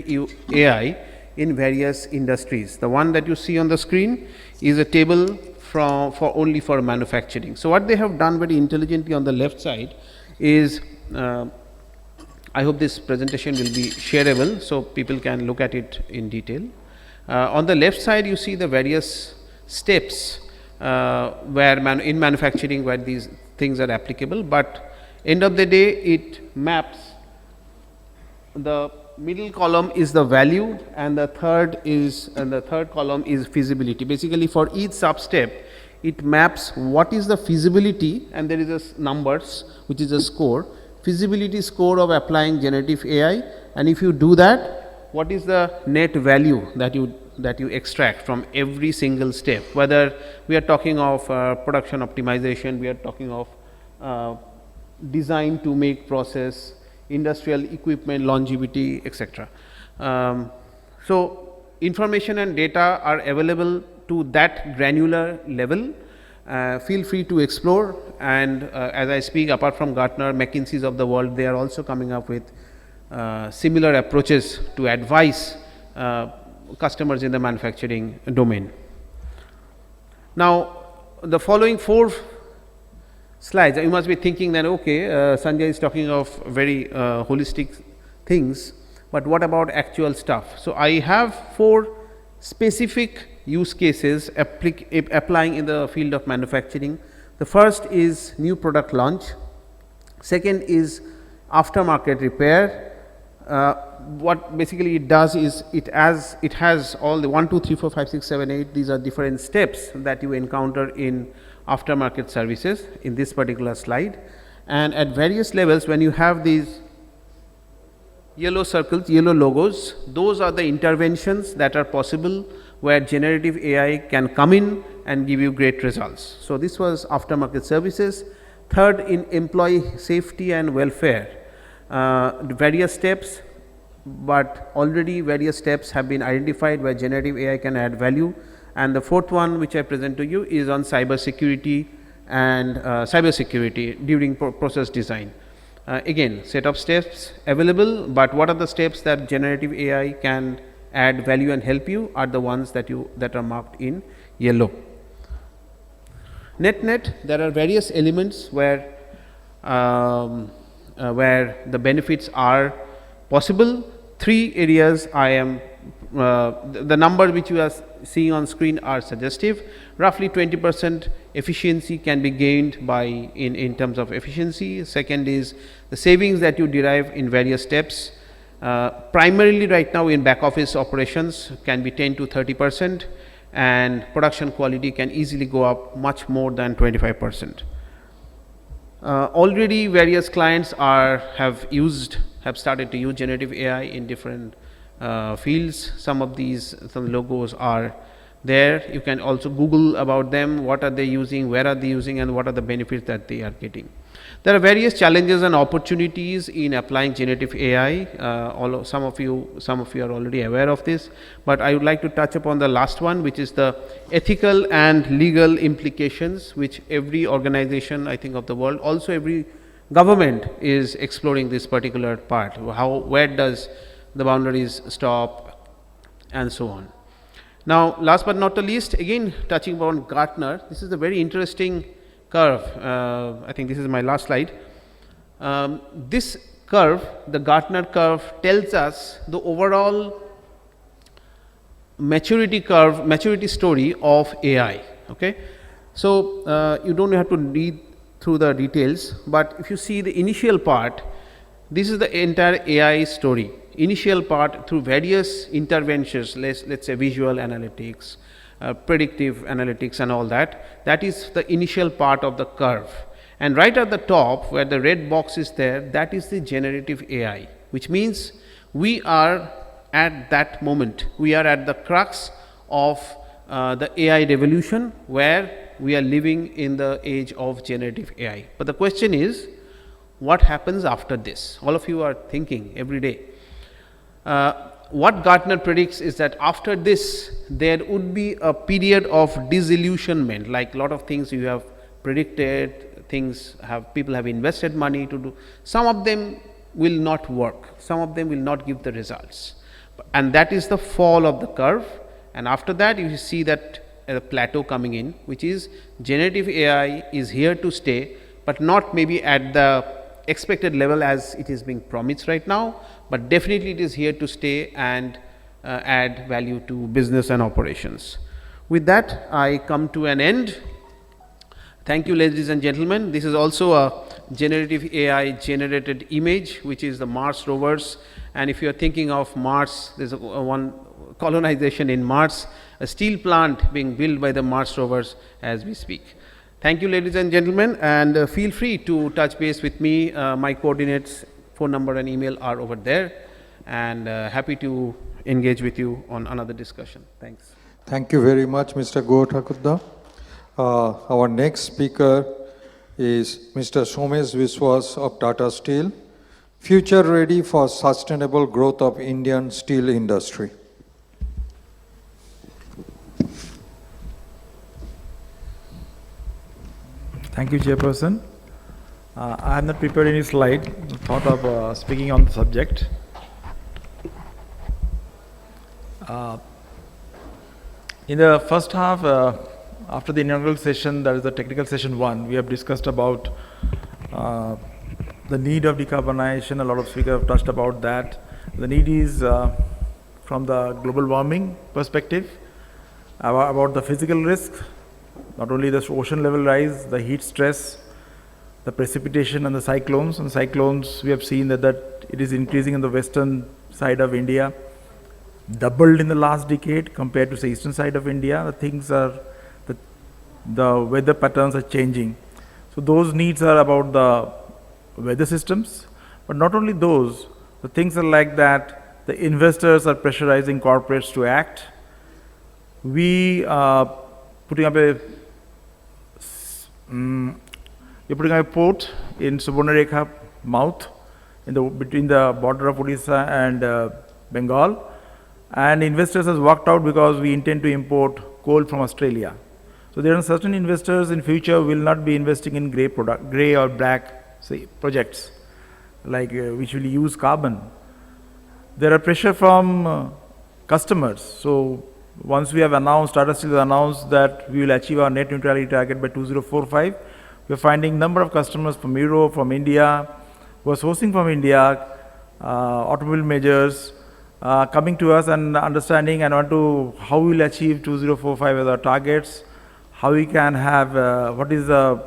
AI in various industries. The one that you see on the screen is a table only for manufacturing. So what they have done very intelligently on the left side is, I hope this presentation will be shareable so people can look at it in detail. On the left side you see the various steps where in manufacturing where these things are applicable, but end of the day it maps. The middle column is the value and the third column is feasibility. Basically for each sub step it maps what is the feasibility, and there is a numbers which is a score, feasibility score of applying generative AI, and if you do that, what is the net value that you extract from every single step, whether we are talking of production optimization, we are talking of design to make process, industrial equipment longevity, etc. So information and data are available to that granular level. Feel free to explore, and as I speak, apart from Gartner, McKinsey's of the world, they are also coming up with similar approaches to advise customers in the manufacturing domain. Now the following 4 slides, you must be thinking that okay, Sanjay is talking of very holistic things, but what about actual stuff? So I have 4 specific use cases applying in the field of manufacturing. The first is new product launch, second is aftermarket repair. What basically it does is it has all the 1, 2, 3, 4, 5, 6, 7, 8, these are different steps that you encounter in aftermarket services in this particular slide, and at various levels when you have these yellow circles, yellow logos, those are the interventions that are possible where generative AI can come in and give you great results. So this was aftermarket services. Third, in employee safety and welfare, various steps but already various steps have been identified where generative AI can add value. And the fourth one which I present to you is on cyber security and cybersecurity during process design. Again, set of steps available, but what are the steps that generative AI can add value and help you are the ones that are marked in yellow. Net, there are various elements where the benefits are possible. 3 areas I am the number which you are seeing on screen are suggestive. Roughly 20% efficiency can be gained by in terms of efficiency. Second is the savings that you derive in various steps. Primarily right now in back office operations can be 10 to 30%, and production quality can easily go up much more than 25%. Already various clients have started to use generative AI in different fields. Some logos are there. You can also Google about them, what are they using, where are they using, and what are the benefits that they are getting. There are various challenges and opportunities in applying generative AI. Some of you are already aware of this, but I would like to touch upon the last one, which is the ethical and legal implications, which every organization, I think, of the world, also every government is exploring this particular part. Where does the boundaries stop, and so on. Now, last but not the least, again touching upon Gartner, this is a very interesting curve. I think this is my last slide. This curve, the Gartner curve, tells us the overall maturity story of AI. Okay, so you don't have to read through the details, but if you see the initial part, this is the entire AI story. Initial part through various interventions, let's say visual analytics, predictive analytics and all that. That is the initial part of the curve. And right at the top where the red box is there, that is the generative AI, which means we are at that moment. We are at the crux of the AI revolution, where we are living in the age of generative AI. But the question is, what happens after this? All of you are thinking every day. What Gartner predicts is that after this, there would be a period of disillusionment, like a lot of things you have predicted, people have invested money to do. Some of them will not work, some of them will not give the results. And that is the fall of the curve. And after that, you see that a plateau coming in, which is generative AI is here to stay, but not maybe at the expected level as it is being promised right now, but definitely it is here to stay and add value to business and operations. With that, I come to an end. Thank you, ladies and gentlemen. This is also a generative AI generated image, which is the Mars rovers. And if you are thinking of Mars, there's one colonization in Mars, a steel plant being built by the Mars rovers as we speak. Thank you, ladies and gentlemen, and feel free to touch base with me. My coordinates, phone number and email are over there, and happy to engage with you on another discussion. Thanks. Thank you very much, Mr. Go Thakudda. Our next speaker is Mr. Somesh Viswas of Tata Steel, future ready for sustainable growth of Indian steel industry. Thank you, Chairperson. I have not prepared any slide, thought of speaking on the subject. In the first half, after the inaugural session, that is the technical session 1, we have discussed about the need of decarbonization. A lot of speakers have touched about that. The need is from the global warming perspective, about the physical risk, not only the ocean level rise, the heat stress, the precipitation and the cyclones. And cyclones, we have seen that it is increasing in the western side of India, doubled in the last decade compared to the eastern side of India. The weather patterns are changing. So those needs are about the weather systems, but not only those, the things are like that the investors are pressurizing corporates to act. We are putting up a port in Subarnarekha mouth, between the border of Odisha and Bengal, and investors has worked out because we intend to import coal from Australia. So there are certain investors in future will not be investing in gray or black projects, like which will use carbon. There are pressure from customers. So once we have announced, Tata Steel has announced that we will achieve our net neutrality target by 2045, we are finding number of customers from Europe, from India, who are sourcing from India, automobile majors, coming to us and understanding and want to how we will achieve 2045 as our targets, how we can have, what is the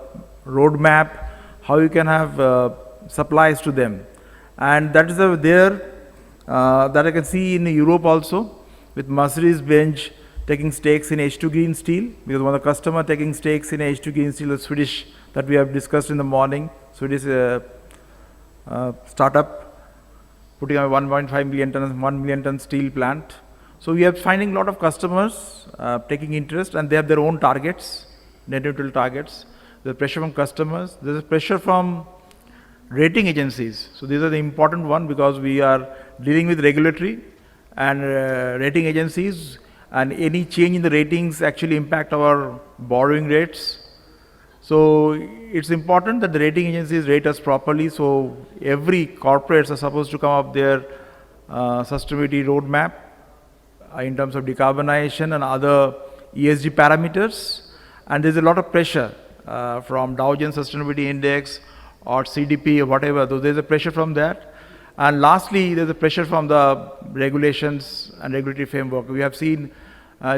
roadmap, how we can have supplies to them. And that is there that I can see in Europe also, with Mercedes-Benz taking stakes in H2 Green Steel, because one of the customer taking stakes in H2 Green Steel, the Swedish, that we have discussed in the morning, Swedish startup, putting a 1.5 million ton, 1 million ton steel plant. So we are finding a lot of customers taking interest, and they have their own targets, net neutral targets. There's pressure from customers, there's pressure from rating agencies. So these are the important one, because we are dealing with regulatory and rating agencies, and any change in the ratings actually impact our borrowing rates. So it's important that the rating agencies rate us properly. So every corporates are supposed to come up their sustainability roadmap in terms of decarbonization and other ESG parameters. And there's a lot of pressure from Dow Jones Sustainability Index or CDP or whatever. So there's a pressure from that. And lastly, there's a pressure from the regulations and regulatory framework. We have seen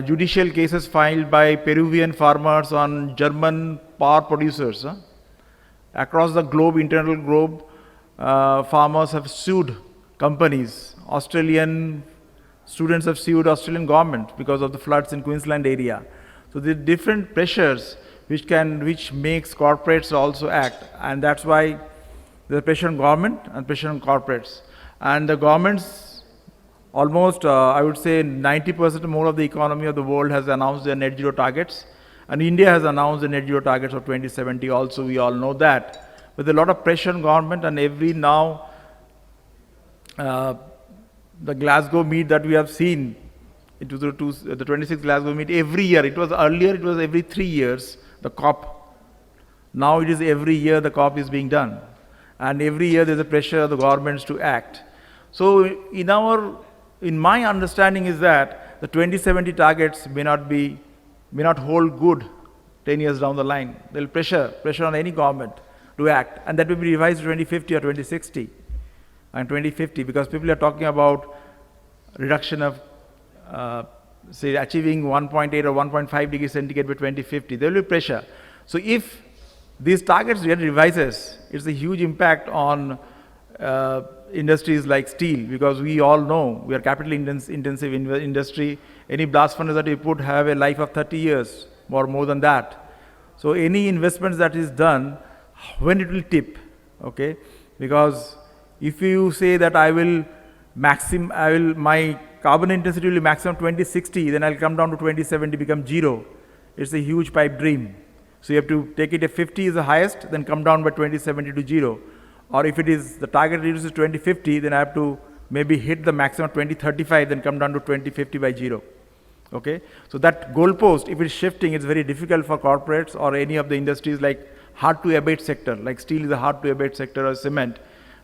judicial cases filed by Peruvian farmers on German power producers. Across the globe, internal globe, farmers have sued companies. Australian students have sued Australian government because of the floods in Queensland area. So there are different pressures which makes corporates also act, and that's why there's pressure on government and pressure on corporates. And the governments, almost I would say 90% more of the economy of the world has announced their net zero targets, and India has announced the net zero targets of 2070 also, we all know that. But there's a lot of pressure on government, and every now the Glasgow meet that we have seen, it was the 26th Glasgow meet, every year, it was earlier, it was every 3 years, the COP. Now it is every year the COP is being done. And every year there's a pressure of the governments to act. So in my understanding is that the 2070 targets may not hold good 10 years down the line. There'll be pressure on any government to act, and that will be revised to 2050 or 2060 and 2050, because people are talking about reduction of say achieving 1.8 or 1.5 degrees centigrade by 2050. There will be pressure. So if these targets get revises, it's a huge impact on industries like steel, because we all know we are capital intensive industry. Any blast furnace that we put have a life of 30 years or more than that. So any investments that is done, when it will tip, okay? Because if you say that my carbon intensity will be maximum 2060, then I'll come down to 2070, become zero. It's a huge pipe dream. So you have to take it if 50 is the highest, then come down by 2070 to zero. Or if it is the target reduces 2050, then I have to maybe hit the maximum 2035, then come down to 2050 by zero. Okay? So that goalpost, if it's shifting, it's very difficult for corporates or any of the industries like hard to abate sector, like steel is a hard to abate sector, or cement,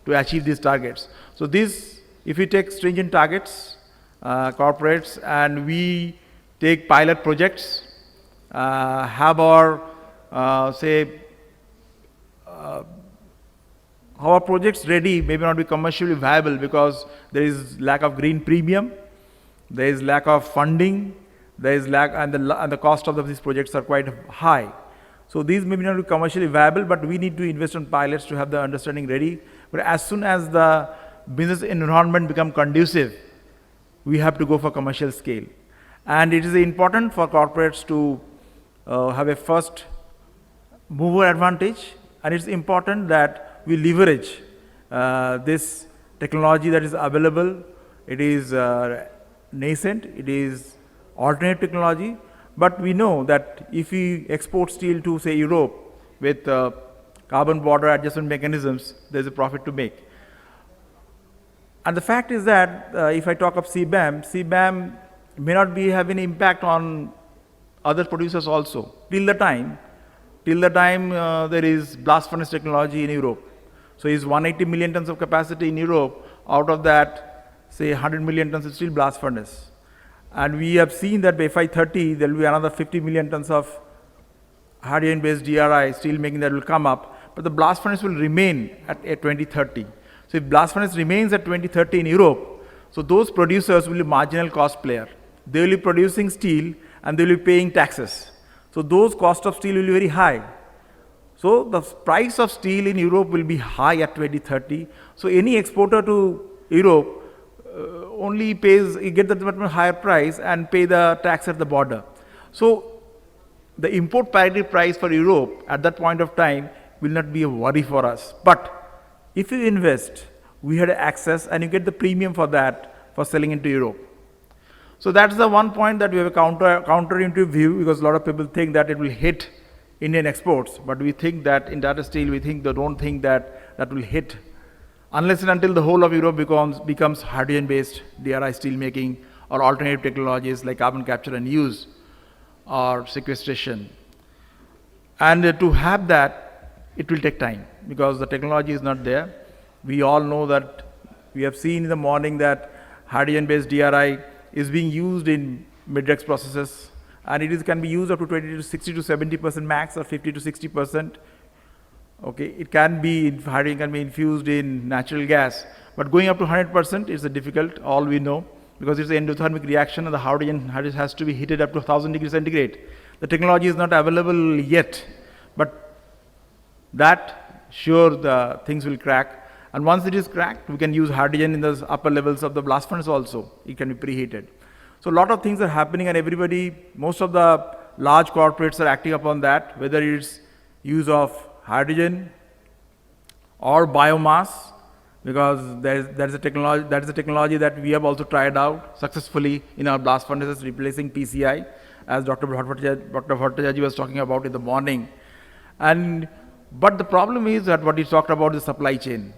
to achieve these targets. So this, if we take stringent targets, corporates, and we take pilot projects, have our our projects ready, maybe not be commercially viable because there is lack of green premium, there is lack of funding, there is lack, and the cost of these projects are quite high. So these may not be commercially viable, but we need to invest in pilots to have the understanding ready. But as soon as the business environment become conducive, we have to go for commercial scale. And it is important for corporates to have a first mover advantage, and it's important that we leverage this technology that is available. It is nascent, it is alternate technology, but we know that if we export steel to, say, Europe with carbon border adjustment mechanisms, there's a profit to make. And the fact is that if I talk of CBAM may not be having impact on other producers also till the time there is blast furnace technology in Europe. So is 180 million tons of capacity in Europe. Out of that, say 100 million tons is still blast furnace. And we have seen that by FY30, there will be another 50 million tons of hydrogen-based DRI steel making that will come up, but the blast furnace will remain at 2030. So if blast furnace remains at 2030 in Europe, so those producers will be marginal cost player. They will be producing steel and they will be paying taxes. So those cost of steel will be very high. So the price of steel in Europe will be high at 2030. So any exporter to Europe only pays, you get the higher price and pay the tax at the border. So the import parity price for Europe at that point of time will not be a worry for us. But if you invest, we had access and you get the premium for that for selling into Europe. So that's the one point that we have a counterintuitive view, because a lot of people think that it will hit Indian exports, but we think that in Tata Steel, don't think that that will hit unless and until the whole of Europe becomes hydrogen-based DRI steel making or alternative technologies like carbon capture and use or sequestration. And to have that, it will take time because the technology is not there. We all know that we have seen in the morning that hydrogen-based DRI is being used in mid-rex processes, and it can be used up to 20 to 60 to 70% max or 50 to 60%. Okay, it can be, hydrogen can be infused in natural gas, but going up to 100% is difficult, all we know, because it's an endothermic reaction and the hydrogen has to be heated up to 1000 degrees centigrade. The technology is not available yet, but that sure the things will crack. And once it is cracked, we can use hydrogen in the upper levels of the blast furnace also. It can be preheated. So a lot of things are happening, and most of the large corporates are acting upon that, whether it's use of hydrogen or biomass, because that is a technology that we have also tried out successfully in our blast furnaces, replacing PCI, as Dr. Bhattacharya was talking about in the morning. But the problem is that what he talked about is supply chain.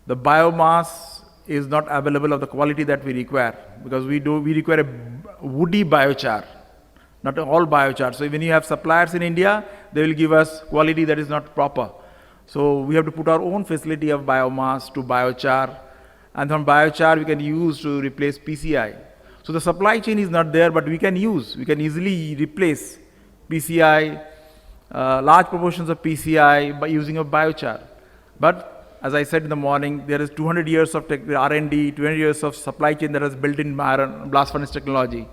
The biomass is not available of the quality that we require, because we require a woody biochar, not all biochar. So when you have suppliers in India, they will give us quality that is not proper. So we have to put our own facility of biomass to biochar, and from biochar we can use to replace PCI. So the supply chain is not there, but we can easily replace PCI, large proportions of PCI by using a biochar. But as I said in the morning, there is 200 years of R&D, 200 years of supply chain that is built in iron blast furnace technology.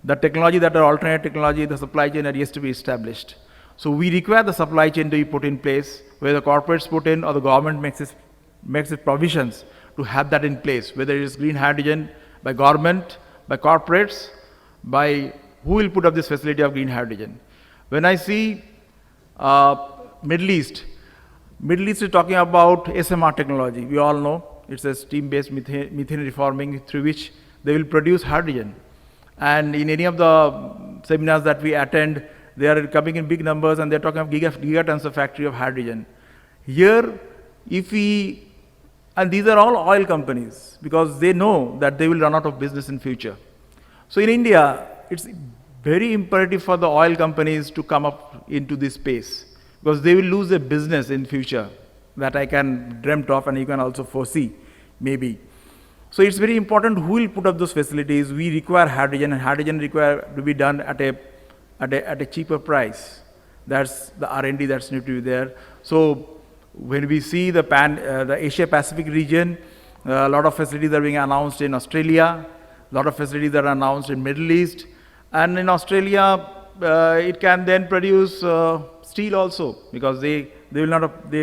The technology that are alternate technology, the supply chain are yet to be established. So we require the supply chain to be put in place, where the corporates put in or the government makes its provisions to have that in place, whether it is green hydrogen by government, by corporates, by who will put up this facility of green hydrogen. When I see Middle East is talking about SMR technology. We all know it's a steam-based methane reforming through which they will produce hydrogen. And in any of the seminars that we attend, they are coming in big numbers and they're talking of gigatons of factory of hydrogen. Here, and these are all oil companies, because they know that they will run out of business in future. So in India, it's very imperative for the oil companies to come up into this space, because they will lose their business in future. That I can dreamt of, and you can also foresee, maybe. So it's very important who will put up those facilities. We require hydrogen, and hydrogen require to be done at a cheaper price. That's the R&D that's need to be there. So when we see the Asia Pacific region, a lot of facilities are being announced in Australia, a lot of facilities are announced in Middle East, and in Australia, it can then produce steel also, because they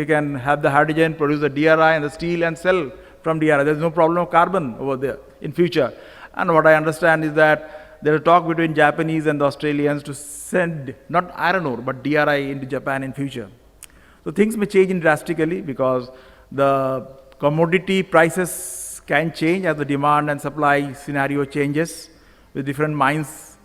can have the hydrogen, produce the DRI and the steel and sell from DRI. There's no problem of carbon over there in future. And what I understand is that there is talk between Japanese and the Australians to send not iron ore but DRI into Japan in future. So things may change drastically, because the commodity prices can change as the demand and supply scenario changes with different mines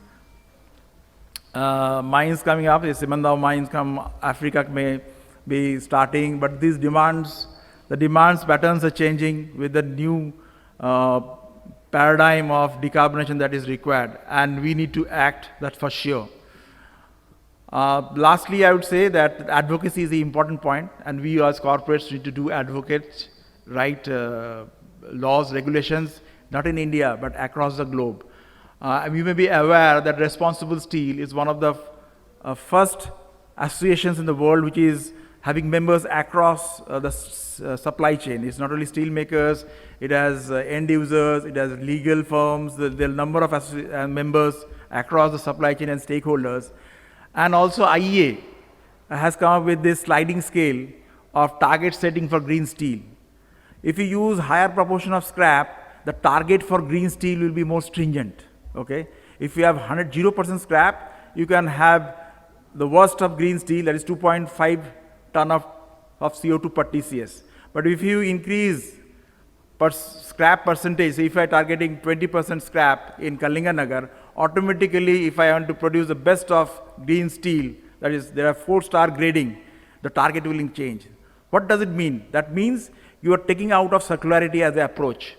coming up. The Simandau mines from Africa may be starting, but the demand patterns are changing with the new paradigm of decarbonization that is required, and we need to act, that's for sure. Lastly, I would say that advocacy is the important point, and we as corporates need to do advocates, write laws, regulations, not in India, but across the globe. You may be aware that Responsible Steel is one of the first associations in the world which is having members across the supply chain. It's not only steel makers, it has end users, it has legal firms, there are a number of members across the supply chain and stakeholders. And also IEA has come up with this sliding scale of target setting for green steel. If you use higher proportion of scrap, the target for green steel will be more stringent. Okay? If you have 0% scrap, you can have the worst of green steel, that is 2.5 ton of CO2 per TCS. But if you increase scrap percentage, say if I am targeting 20% scrap in Kalinganagar, automatically if I want to produce the best of green steel, that is there are 4-star grading, the target will change. What does it mean? That means you are taking out of circularity as an approach.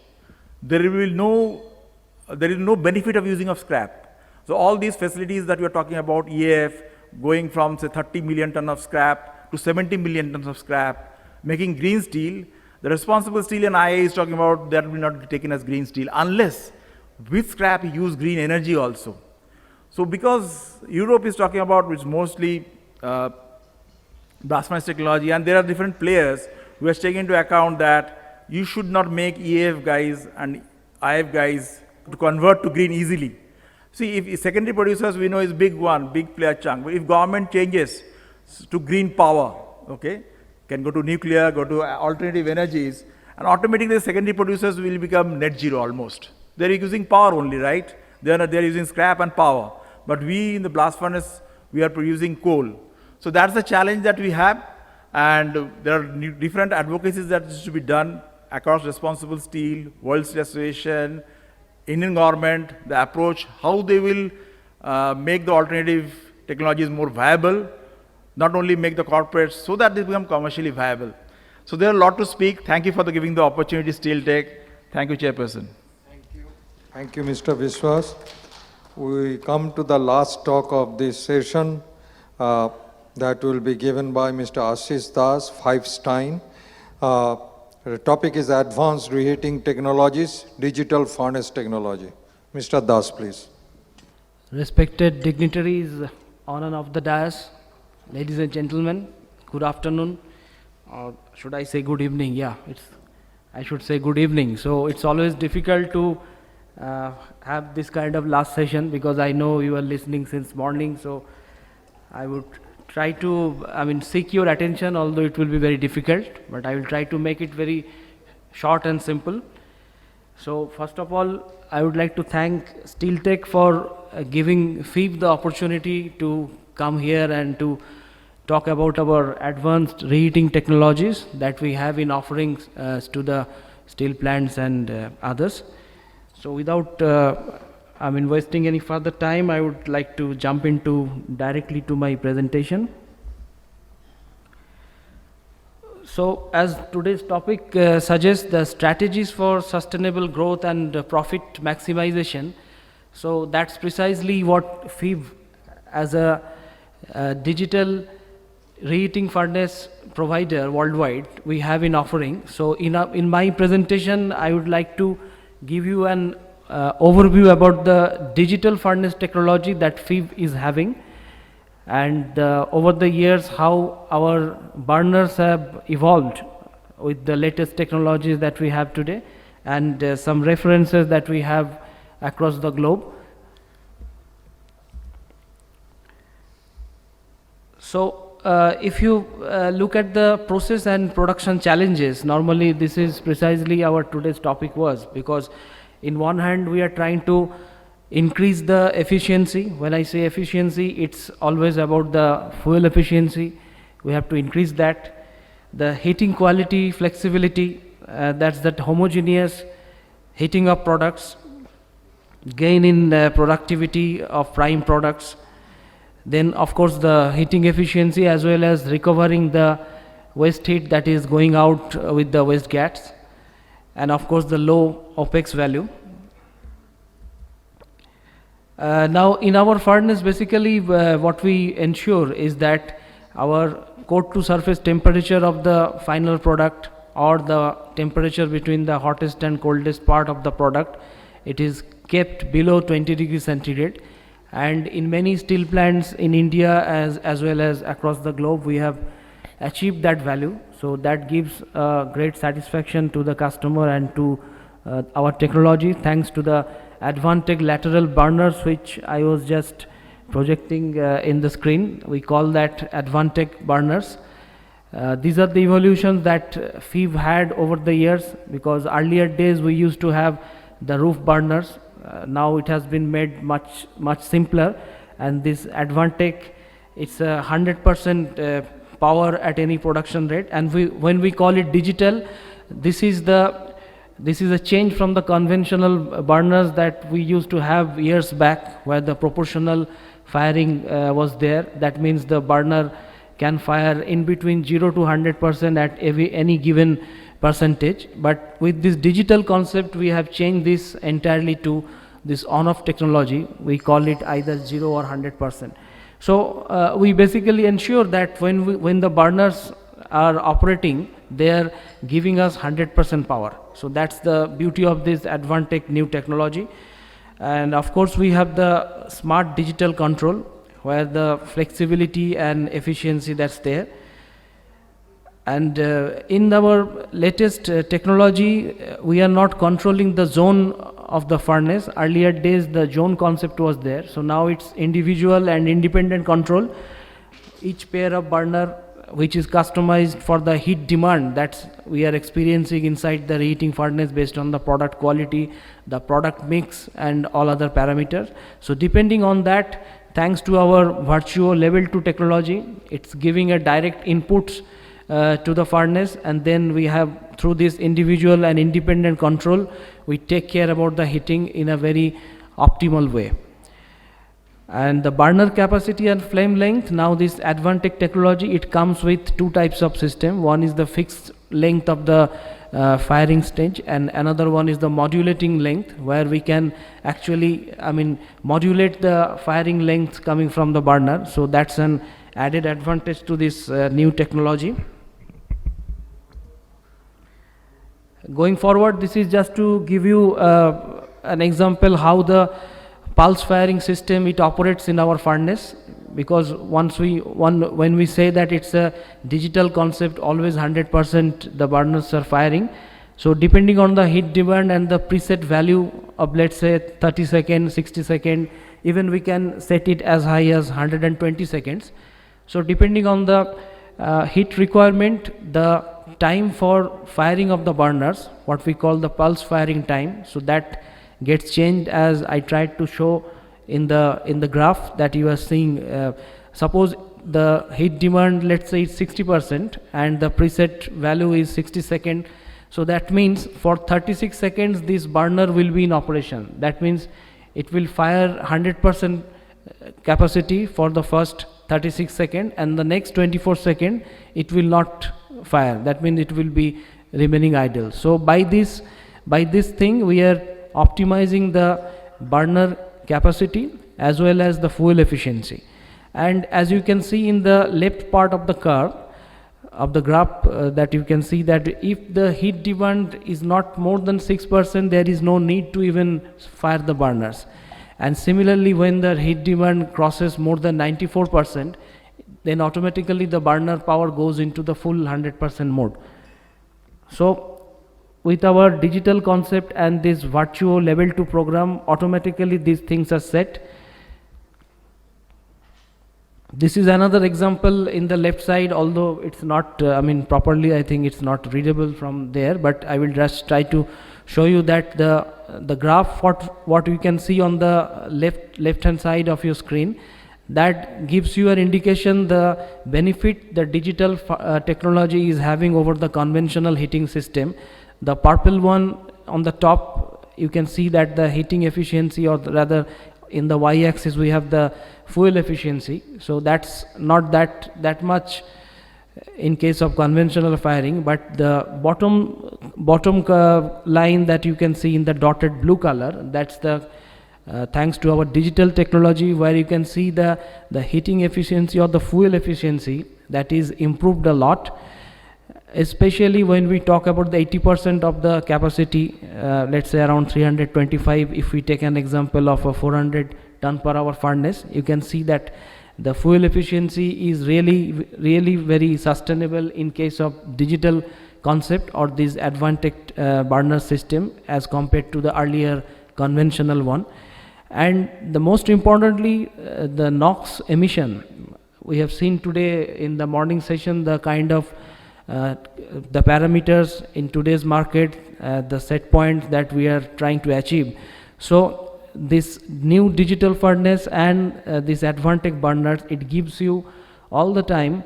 There is no benefit of using of scrap. So all these facilities that we are talking about, EAF, going from say 30 million ton of scrap to 70 million tons of scrap, making green steel, the Responsible Steel and IA is talking about that will not be taken as green steel unless with scrap you use green energy also. So because Europe is talking about which mostly blast furnace technology, and there are different players who are taking into account that you should not make EAF guys and IF guys to convert to green easily. See, if secondary producers we know is big player chunk, but if government changes to green power, okay, can go to nuclear, go to alternative energies, and automatically the secondary producers will become net zero almost. They're using power only, right? They're using scrap and power. But we in the blast furnace, we are producing coal. So that's the challenge that we have, and there are different advocacies that needs to be done across Responsible Steel, World Steel Association, Indian government, the approach, how they will make the alternative technologies more viable, not only make the corporates so that they become commercially viable. So there are a lot to speak. Thank you for giving the opportunity, Steel Tech. Thank you, Chairperson. Thank you, Mr. Vishwas. We come to the last talk of this session that will be given by Mr. Ashish Das, 5 Stein. The topic is Advanced Reheating Technologies, Digital Furnace Technology. Mr. Das, please. Respected dignitaries on and off the dais, ladies and gentlemen, good afternoon, or should I say good evening? Yeah, I should say good evening. So it's always difficult to have this kind of last session because I know you are listening since morning, so I would try to, seek your attention, although it will be very difficult, but I will try to make it very short and simple. So first of all, I would like to thank Steel Tech for giving FIB the opportunity to come here and to talk about our advanced reheating technologies that we have in offerings to the steel plants and others. So without wasting any further time, I would like to jump directly to my presentation. So as today's topic suggests, the strategies for sustainable growth and profit maximization. So that's precisely what FIB as a digital reheating furnace provider worldwide we have in offering. So in my presentation, I would like to give you an overview about the digital furnace technology that FIB is having, and over the years how our burners have evolved with the latest technologies that we have today, and some references that we have across the globe. So if you look at the process and production challenges, normally this is precisely our today's topic was, because in one hand we are trying to increase the efficiency. When I say efficiency, it's always about the fuel efficiency. We have to increase that. The heating quality, flexibility, that's that homogeneous heating of products, gain in productivity of prime products. Then of course the heating efficiency as well as recovering the waste heat that is going out with the waste gas. and of course the low OPEX value. Now in our furnace, basically what we ensure is that our coat to surface temperature of the final product, or the temperature between the hottest and coldest part of the product, it is kept below 20 degrees centigrade. And in many steel plants in India as well as across the globe, we have achieved that value. So that gives great satisfaction to the customer and to our technology, thanks to the Advantech lateral burners, which I was just projecting in the screen. We call that Advantech burners. These are the evolutions that we've had over the years, because earlier days we used to have the roof burners. Now it has been made much simpler, and this Advantech, it's 100% power at any production rate. And when we call it digital, this is a change from the conventional burners that we used to have years back, where the proportional firing was there. That means the burner can fire in between 0 to 100% at any given percentage. But with this digital concept, we have changed this entirely to this on-off technology. We call it either 0 or 100%. So we basically ensure that when the burners are operating, they are giving us 100% power. So that's the beauty of this Advantech new technology. And of course we have the smart digital control, where the flexibility and efficiency that's there. And in our latest technology, we are not controlling the zone of the furnace. Earlier days the zone concept was there, so now it's individual and independent control. Each pair of burner, which is customized for the heat demand that we are experiencing inside the reheating furnace based on the product quality, the product mix and all other parameters. So depending on that, thanks to our virtual level 2 technology, it's giving a direct inputs to the furnace, and then we have, through this individual and independent control, we take care about the heating in a very optimal way. And the burner capacity and flame length, now this Advantech technology, it comes with two types of system. One is the fixed length of the firing stage, and another one is the modulating length, where we can actually modulate the firing length coming from the burner. So that's an added advantage to this new technology. Going forward, this is just to give you an example how the pulse firing system it operates in our furnace, because when we say that it's a digital concept, always 100% the burners are firing. So depending on the heat demand and the preset value of, let's say, 30 seconds, 60 seconds, even we can set it as high as 120 seconds. So depending on the heat requirement, the time for firing of the burners, what we call the pulse firing time, so that gets changed, as I tried to show in the graph that you are seeing. Suppose the heat demand, let's say, is 60% and the preset value is 60 seconds. So that means for 36 seconds this burner will be in operation. That means it will fire 100% capacity for the first 36 seconds, and the next 24 seconds it will not fire. That means it will be remaining idle. So by this thing we are optimizing the burner capacity as well as the fuel efficiency. And as you can see in the left part of the curve of the graph, that you can see that if the heat demand is not more than 6%, there is no need to even fire the burners. And similarly, when the heat demand crosses more than 94%, then automatically the burner power goes into the full 100% mode. So with our digital concept and this virtual level 2 program, automatically these things are set. This is another example in the left side, although it's not properly, I think it's not readable from there, but I will just try to show you that the graph, what you can see on the left hand side of your screen, that gives you an indication the benefit the digital technology is having over the conventional heating system. The purple one on the top, you can see that the heating efficiency, or rather in the y-axis we have the fuel efficiency. So that's not that much in case of conventional firing, but the bottom line that you can see in the dotted blue color, that's the thanks to our digital technology, where you can see the heating efficiency or the fuel efficiency that is improved a lot, especially when we talk about the 80% of the capacity, let's say around 325. If we take an example of a 400 ton per hour furnace, you can see that the fuel efficiency is really very sustainable in case of digital concept or this advanced burner system as compared to the earlier conventional one. And the most importantly, the NOx emission. We have seen today in the morning session the kind of the parameters in today's market, the set point that we are trying to achieve. So this new digital furnace and this advanced burners, it gives you all the time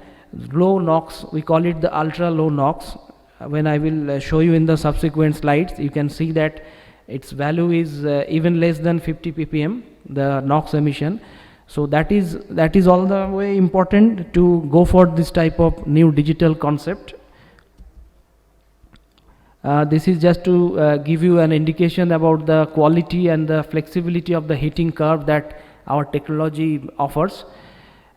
low NOx. We call it the ultra low NOx. When I will show you in the subsequent slides, you can see that its value is even less than 50 ppm, the NOx emission. So that is all the way important to go for this type of new digital concept. This is just to give you an indication about the quality and the flexibility of the heating curve that our technology offers.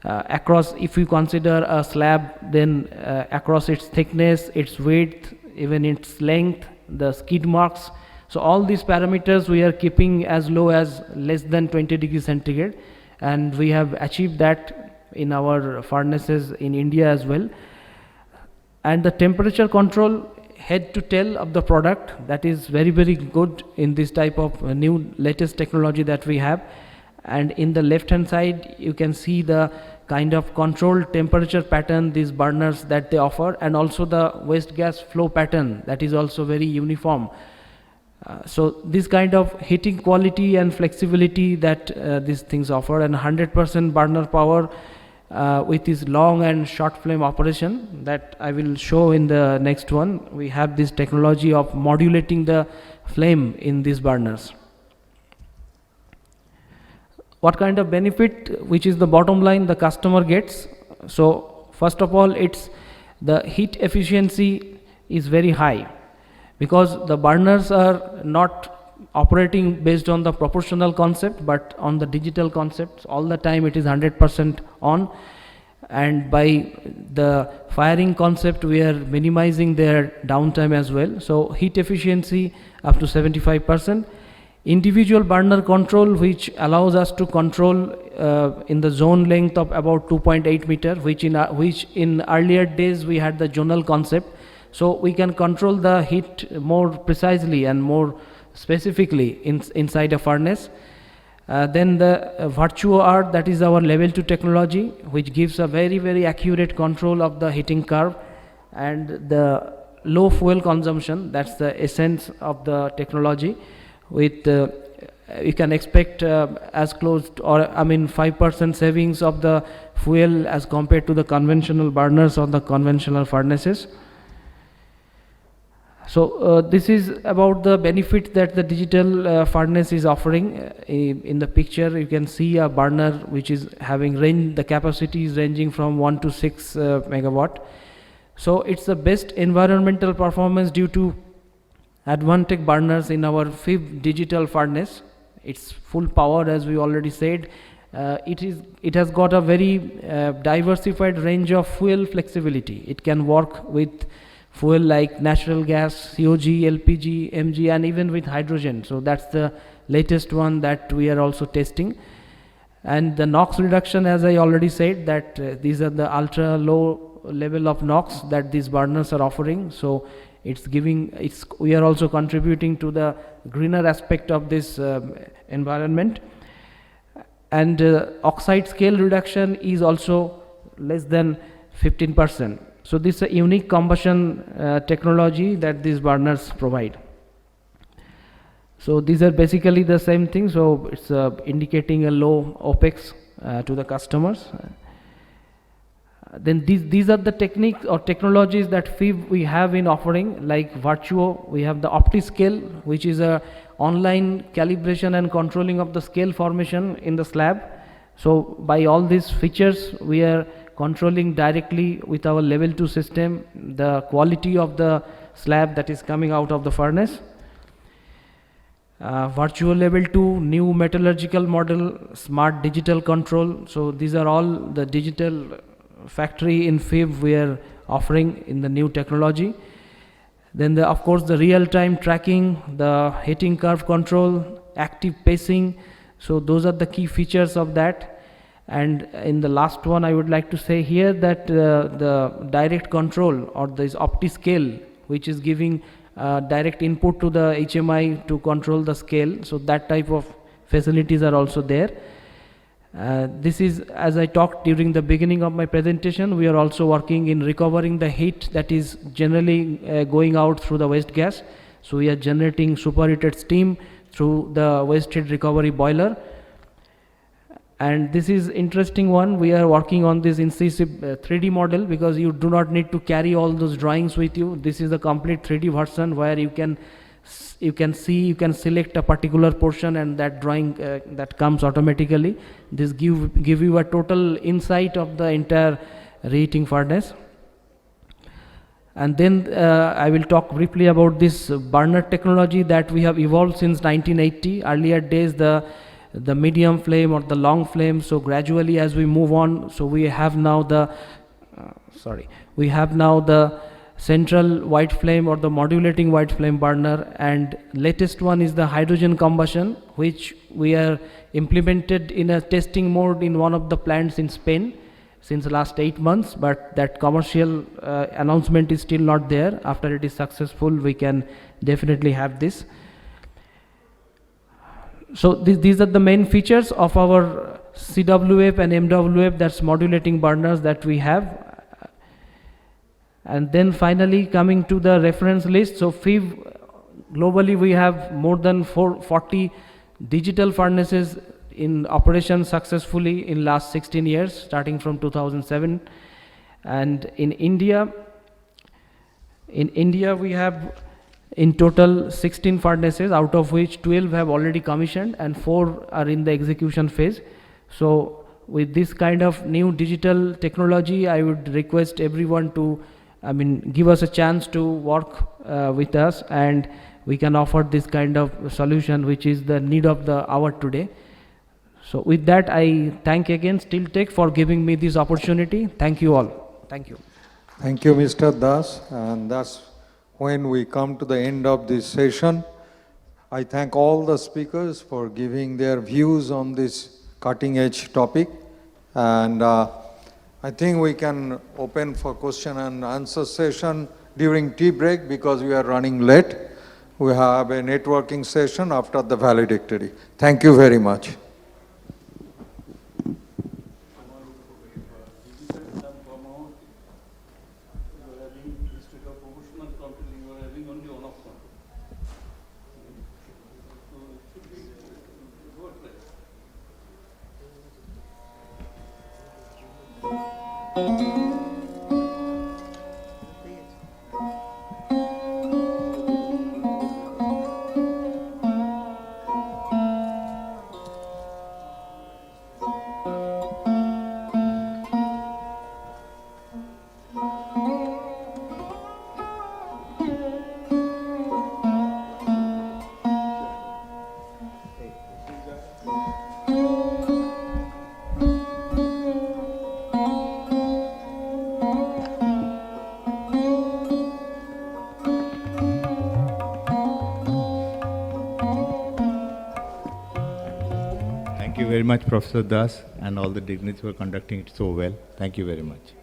Across, if you consider a slab, then across its thickness, its width, even its length, the skid marks. So all these parameters we are keeping as low as less than 20 degrees centigrade, and we have achieved that in our furnaces in India as well. And the temperature control head to tail of the product, that is very good in this type of new latest technology that we have. And in the left hand side you can see the kind of controlled temperature pattern these burners that they offer, and also the waste gas flow pattern that is also very uniform. So this kind of heating quality and flexibility that these things offer, and 100% burner power with this long and short flame operation that I will show in the next one. We have this technology of modulating the flame in these burners. What kind of benefit, which is the bottom line, the customer gets? So first of all, it's the heat efficiency is very high, because the burners are not operating based on the proportional concept but on the digital concepts. All the time it is 100% on, and by the firing concept we are minimizing their downtime as well. So heat efficiency up to 75%. Individual burner control, which allows us to control in the zone length of about 2.8 meter, which in earlier days we had the zonal concept. So we can control the heat more precisely and more specifically inside a furnace. Then the Virtuo R, that is our level 2 technology, which gives a very accurate control of the heating curve, and the low fuel consumption, that's the essence of the technology. With you can expect as close to, or 5% savings of the fuel as compared to the conventional burners or the conventional furnaces. So this is about the benefit that the digital furnace is offering. In the picture you can see a burner which is having the capacity is ranging from 1 to 6 megawatt. So it's the best environmental performance due to advanced burners in our fifth digital furnace. It's full power, as we already said. It has got a very diversified range of fuel flexibility. It can work with fuel like natural gas, COG, LPG, MG, and even with hydrogen. So that's the latest one that we are also testing. And the NOx reduction, as I already said, that these are the ultra low level of NOx that these burners are offering. So we are also contributing to the greener aspect of this environment. And oxide scale reduction is also less than 15%. So this is a unique combustion technology that these burners provide. So these are basically the same thing. So it's indicating a low OPEX to the customers. Then these are the techniques or technologies that we have in offering, like Virtuo. We have the OptiScale, which is a online calibration and controlling of the scale formation in the slab. So by all these features we are controlling directly with our level 2 system the quality of the slab that is coming out of the furnace. Virtual level 2, new metallurgical model, smart digital control. So these are all the digital factory in FIB we are offering in the new technology. Then of course the real-time tracking, the heating curve control, active pacing. So those are the key features of that. And in the last one I would like to say here that the direct control or this OptiScale, which is giving direct input to the HMI to control the scale. So that type of facilities are also there. This is, as I talked during the beginning of my presentation, we are also working in recovering the heat that is generally going out through the waste gas. So we are generating superheated steam through the waste heat recovery boiler. And this is interesting one, we are working on this incisive 3D model, because you do not need to carry all those drawings with you. This is the complete 3D version where you can select a particular portion and that drawing that comes automatically. This give you a total insight of the entire reheating furnace. And then I will talk briefly about this burner technology that we have evolved since 1980. Earlier days the medium flame or the long flame. So gradually as we move on, so we have now the central white flame or the modulating white flame burner, and latest one is the hydrogen combustion, which we are implemented in a testing mode in one of the plants in Spain since the last 8 months, but that commercial announcement is still not there. After it is successful, we can definitely have this. So these are the main features of our CWF and MWF, that's modulating burners that we have. And then finally coming to the reference list. So FIB globally we have more than 40 digital furnaces in operation successfully in last 16 years, starting from 2007. And in India we have in total 16 furnaces, out of which 12 have already commissioned and 4 are in the execution phase. So with this kind of new digital technology, I would request everyone to give us a chance to work with us, and we can offer this kind of solution which is the need of the hour today. So with that, I thank again Steeltech for giving me this opportunity. Thank you all. Thank you. Thank you, Mr. Das. And that's when we come to the end of this session. I thank all the speakers for giving their views on this cutting-edge topic. And I think we can open for question and answer session during tea break, because we are running late. We have a networking session after the valedictory. Thank you very much. Thank you very much, Professor Das, and all the dignitaries for conducting it so well. Thank you very much.